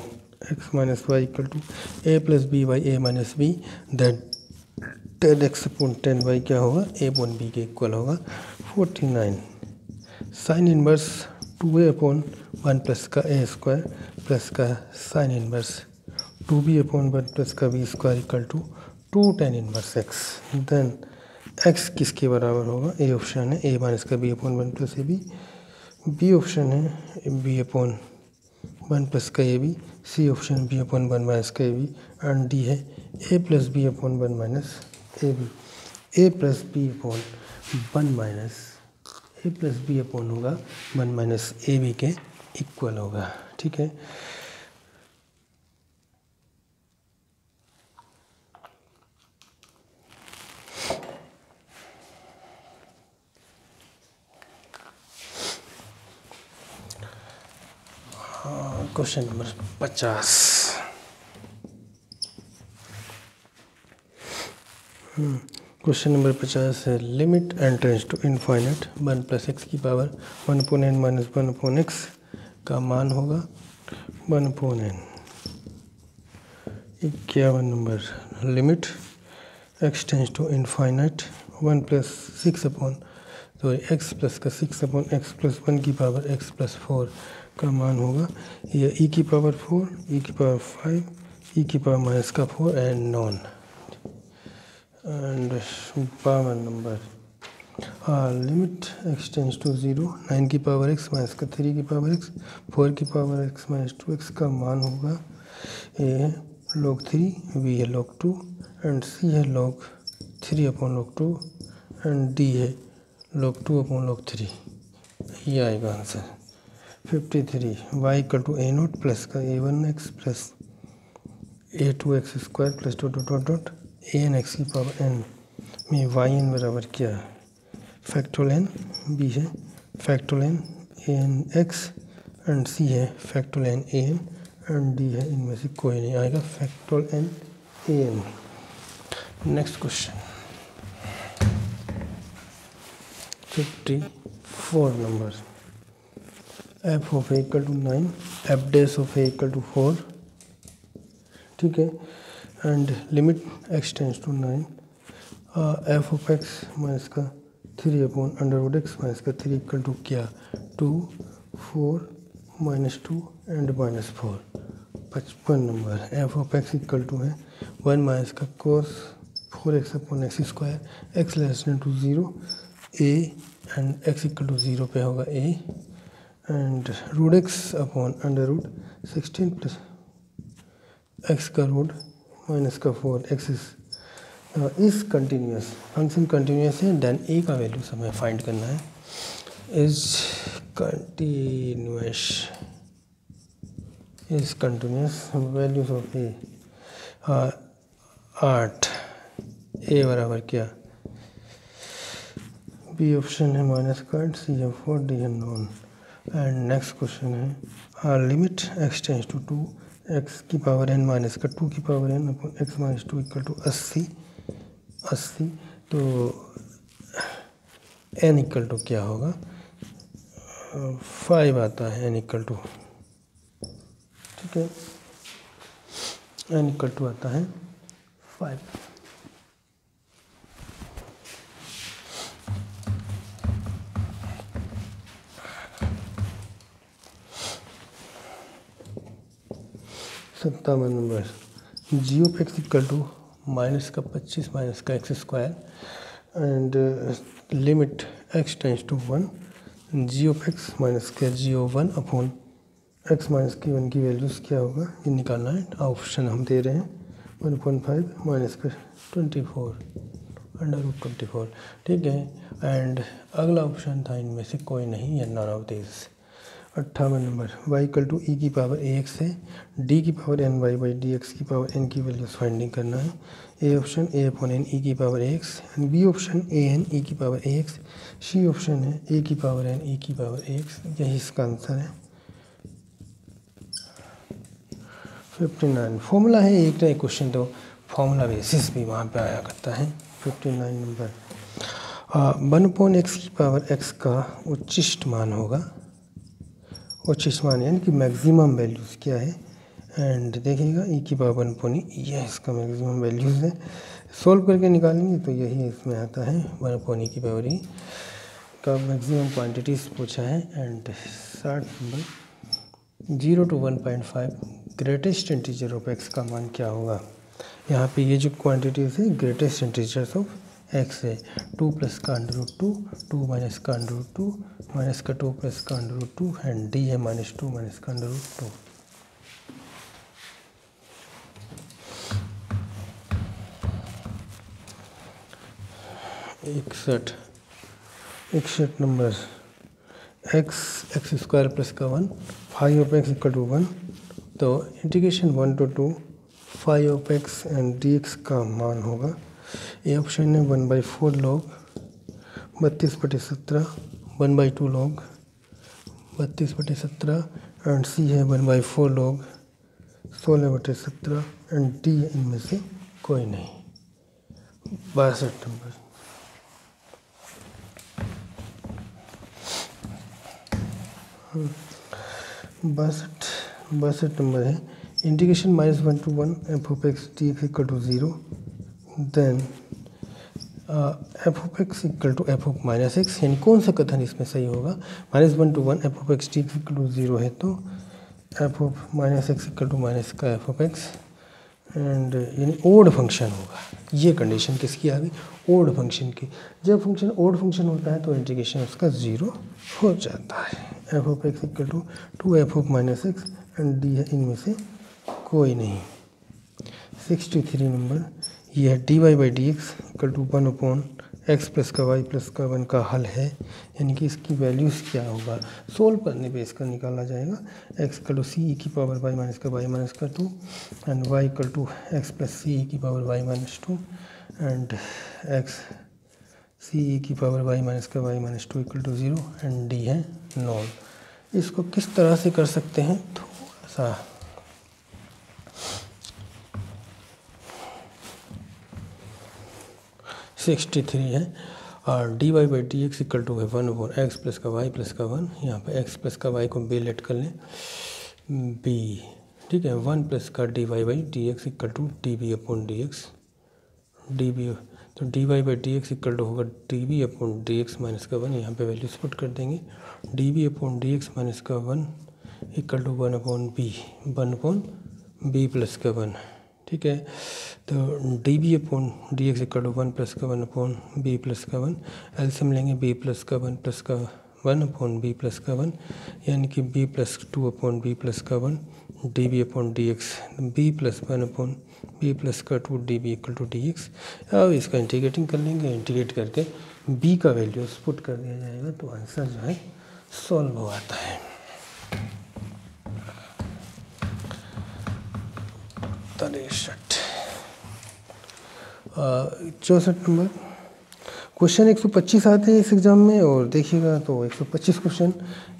x minus y equal to a plus b by a minus b, that 10x upon 10y क्या होगा? ए अपॉन बी के इक्वल होगा। 49 sine inverse 2a upon 1 plus का a square plus का sine inverse 2b upon 1 plus का b square equal to 2 tan inverse x, then x किसके बराबर होगा? ए ऑप्शन है a माइनस का b upon 1 plus a B option है b upon 1 plus का a B, C option b upon 1 minus का a b, and D है a plus b upon 1 minus a b. A plus b upon 1 minus a plus b upon होगा 1 minus a b के equal होगा। ठीक है, question number 50, question number 50 है limit n tends to infinite 1 plus x की power 1 upon n minus 1 upon x का मान होगा 1 upon n. 51 number limit x tends to infinite 1 plus 6 upon तो एक्स प्लस का 6 अपॉन एक्स प्लस 1 की power x plus 4 का मान होगा ये ई की पावर 4, ई की पावर 5, ई की पावर माइनस का 4 and none. And 52 number limit x tends to 0 9 की पावर एक्स माइनस का 3 की पावर एक्स 4 की पावर एक्स माइनस 2 एक्स का मान होगा ए है log 3, बी है log 2 एंड सी है log 3 upon log 2 and D है log 2 अपॉन log 3। ये आएगा answer. 53 y equal to a naught plus का a 1 x plus a 2 x square plus dot dot dot a n x की power n में y n बराबर क्या है? Factorial n, B है factorial n a n x and सी है factorial n a n and D है इनमें से कोई नहीं आएगा factorial n a n. Next question 54 number f of a equal to 9 f dash of a equal to 4। ठीक है, and limit x tends to 9 f of x minus का 3 upon under root x minus का 3 equal to क्या? 2, 4, minus 2 and minus 4। 55 number f of x equal to है 1 minus का cos 4x upon x square x less than to 0 a and x equal to 0 पे होगा a and root x upon under root 16 plus x का root minus का 4 x is continuous, function continuous है, then a का value हमें find करना है। Is continuous values of a 8, a बराबर क्या, बी ऑप्शन है माइनस का, सी है 4, डी है नॉन। एंड नेक्स्ट क्वेश्चन है limit x tends to 2 x की पावर n माइनस का 2 की power n upon x minus 2 equal to 80। तो n इक्वल टू क्या होगा, 5 आता है n इक्वल टू, ठीक है, n इक्वल टू आता है 5। सत्तावन number, g of x equal to minus का 25 माइनस का x square and limit x tends to 1, g of x minus का g of 1 upon x minus की 1 की वैल्यूज़ क्या होगा ये निकालना है। ऑप्शन हम दे रहे हैं 1.5 माइनस का 24 अंडर रूट 24, ठीक है। एंड अगला ऑप्शन था इनमें से कोई नहीं या none of this. 58 number, y equal to e की पावर ए एक्स है, डी की power n y by d x की पावर एन की वैल्यूज फाइंडिंग करना है। A option a upon n e की power a x, and B option a n e की power a x, C option है a की power N e की power a x. यही इसका आंसर है। 59 फॉर्मूला है एक ना, क्वेश्चन तो फॉर्मूला बेसिस भी वहाँ पे आया करता है। 59 नंबर, 1/x की पावर x का उच्चिष्ट मान होगा, उच्चिष्ट मान यानी कि मैक्सिमम वैल्यूज़ क्या है, एंड देखिएगा e की पावर 1/e, ये इसका मैक्सिमम वैल्यूज़ है। सॉल्व करके निकालेंगे तो यही इसमें आता है 1/e की पावर e का मैक्सिमम क्वांटिटीज़ पूछा है। And 60 number, 0 to 1.5 greatest integer of x का मान क्या होगा। यहाँ पे ये जो क्वांटिटीज़ है ग्रेटेस्ट इंटीजर्स ऑफ x है, 2 प्लस का अंडर रूट 2, 2 माइनस का अंडर रूट 2, माइनस का 2 प्लस का अंडर रूट 2, एंड डी है -2 माइनस का under root 2। 61 number, x square plus का 1, 5 ऑफ एक्स इक्वल टू 1, तो integration 1 to 2 5 of x and d x का मान होगा। ए ऑप्शन है 1/4 log 32/17, 1/2 log 32/17, एंड सी है 1/4 log 16/17, एंड डी इनमें से कोई नहीं। 62 नंबर, बासठ नंबर है, integration -1 to 1 f of x d x equal to 0, then f of x equal to f of minus x, यानी कौन सा कथन इसमें सही होगा। -1 to 1 f of x d x equal to 0 है तो f of minus x equal to minus का एफ ऑफ एक्स, एंड यानी ओड फंक्शन होगा। ये कंडीशन किसकी आ गई, ओड फंक्शन की। जब फंक्शन ओड फंक्शन होता है तो इंटीग्रेशन उसका 0 हो जाता है। F of x equal to 2 f of minus x, and D है इनमें से कोई नहीं। 63 नंबर, ये है d y by d x equal to 1 upon x plus का वाई प्लस का 1 का हल है, यानी कि इसकी वैल्यूज़ क्या होगा। सोल्व करने पे इसका निकाला जाएगा। X equal to c e की पावर वाई माइनस का वाई माइनस का 2, and y equal to x plus c e की power y minus 2, and x c e की पावर वाई माइनस का y minus 2 equal to 0, and D है none. इसको किस तरह से कर सकते हैं, थोड़ा सा 63 है, और d y by d x equal to है 1 अपॉन एक्स प्लस का वाई प्लस का 1, यहाँ पे एक्स प्लस का वाई को बी लेट कर लें बी, ठीक है। 1 प्लस का d y by d x equal to d b upon d x, d b, तो d y by d x equal to होगा d b upon d x minus का 1, यहाँ पे वैल्यूज पुट कर देंगे। D b upon d x minus का 1 equal to 1 upon b, 1 upon b plus का 1, ठीक है। तो d b upon d x equal to 1 plus का 1 अपॉन बी प्लस का 1, एलसीएम लेंगे बी प्लस का 1 प्लस का 1 अपॉन बी प्लस का 1, यानी कि b plus 2 upon b plus का 1, d b upon d x, b plus 1 upon b plus का 2 d b equal to d x. अब इसका इंटीग्रेटिंग कर लेंगे, इंटीग्रेट करके बी का वैल्यू पुट कर दिया जाएगा तो आंसर जो है सॉल्व हो आता है। 63 64 नंबर क्वेश्चन 125 आते हैं इस एग्ज़ाम में, और देखिएगा तो 125 क्वेश्चन,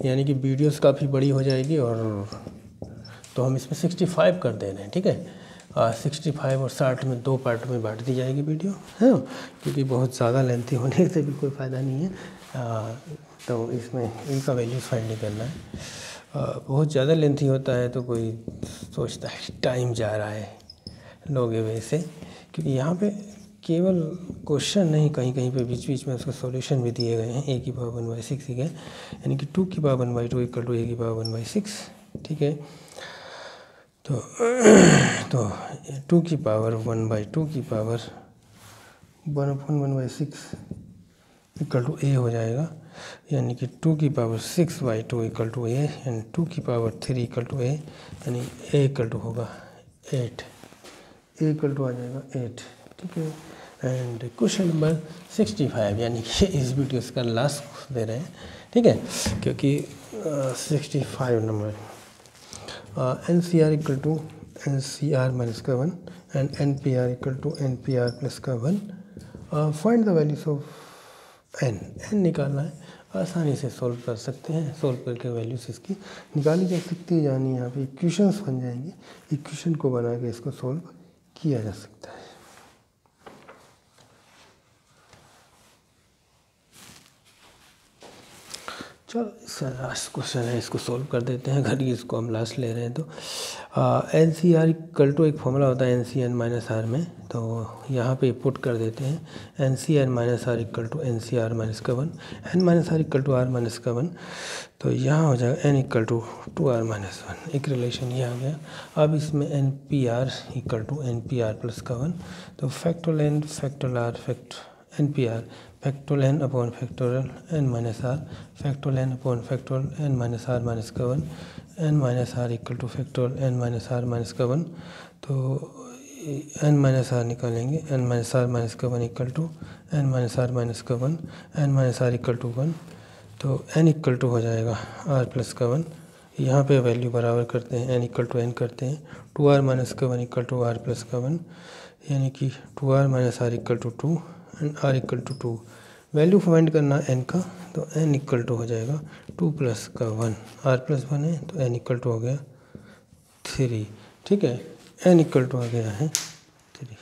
यानी कि वीडियोस काफ़ी बड़ी हो जाएगी, और तो हम इसमें 65 कर दे रहे हैं, ठीक है। 65 और 60 में 2 पार्ट में बांट दी जाएगी वीडियो, है, क्योंकि बहुत ज़्यादा लेंथी होने से भी कोई फ़ायदा नहीं है। तो इसमें इनका वैल्यूज़ फाइंड करना है। बहुत ज़्यादा लेंथी होता है तो कोई सोचता है टाइम जा रहा है लोगे वैसे, क्योंकि यहाँ पे केवल क्वेश्चन नहीं, कहीं कहीं पे बीच बीच में उसका सॉल्यूशन भी दिए गए हैं। a की पावर 1/6 ही है, यानी कि 2 की पावर 1/2 इक्वल टू a की पावर 1/6, ठीक है। तो 2 की पावर 1/2 की पावर 1/1/6 इक्वल टू a हो जाएगा, यानी कि 2 की पावर 6/2 इक्वल टू a, यानी 2 की पावर 3 इक्वल टू a, यानी a इक्वल टू होगा 8, a इक्वल टू आ जाएगा 8, ठीक है। एंड क्वेश्चन नंबर 65, यानी कि इस वीडियो का लास्ट दे रहे हैं, ठीक है, क्योंकि 65 number NCR equal to NCR minus का 1 and NPR equal to NPR plus का 1। Find the values of n निकालना है, आसानी से सॉल्व कर सकते हैं, सॉल्व करके वैल्यूज इसकी निकाली जा सकती है, यानी यहाँ पे इक्वेशंस बन जाएंगे, इक्वेशन को बना के इसको सॉल्व किया जा सकता है। चलो इसका लास्ट क्वेश्चन है, इसको सॉल्व कर देते हैं, अगर इसको हम लास्ट ले रहे हैं तो। NCR इक्वल टू एक फॉर्मूला होता है NCN माइनस आर में, तो यहाँ पे पुट कर देते हैं NCN minus r equal to NCR minus का 1, N minus r equal to R minus का 1, तो यहाँ हो जाएगा N equal to 2R minus 1, एक रिलेशन ये आ गया। अब इसमें NPR equal to NPR plus का 1, तो factorial N factorial R NPR factorial N upon factorial N minus R factorial N upon factorial N minus R minus का 1, N minus R equal to factorial N minus R minus का 1, तो N minus R निकालेंगे, N minus R minus का 1 equal to N minus R minus का 1, N minus R equal to 1, तो N equal to हो जाएगा R plus का 1। यहाँ पे वैल्यू बराबर करते हैं, N इक्वल टू N करते हैं, 2R माइनस का 1 इक्वल टू R प्लस का 1, यानी कि 2R minus R equal to 2 and R equal to 2। Value find करना N का, तो N इक्वल टू हो जाएगा 2 प्लस का 1, R प्लस 1 है तो N इक्वल टू हो गया 3, ठीक है, N इक्वल टू आ गया है 3।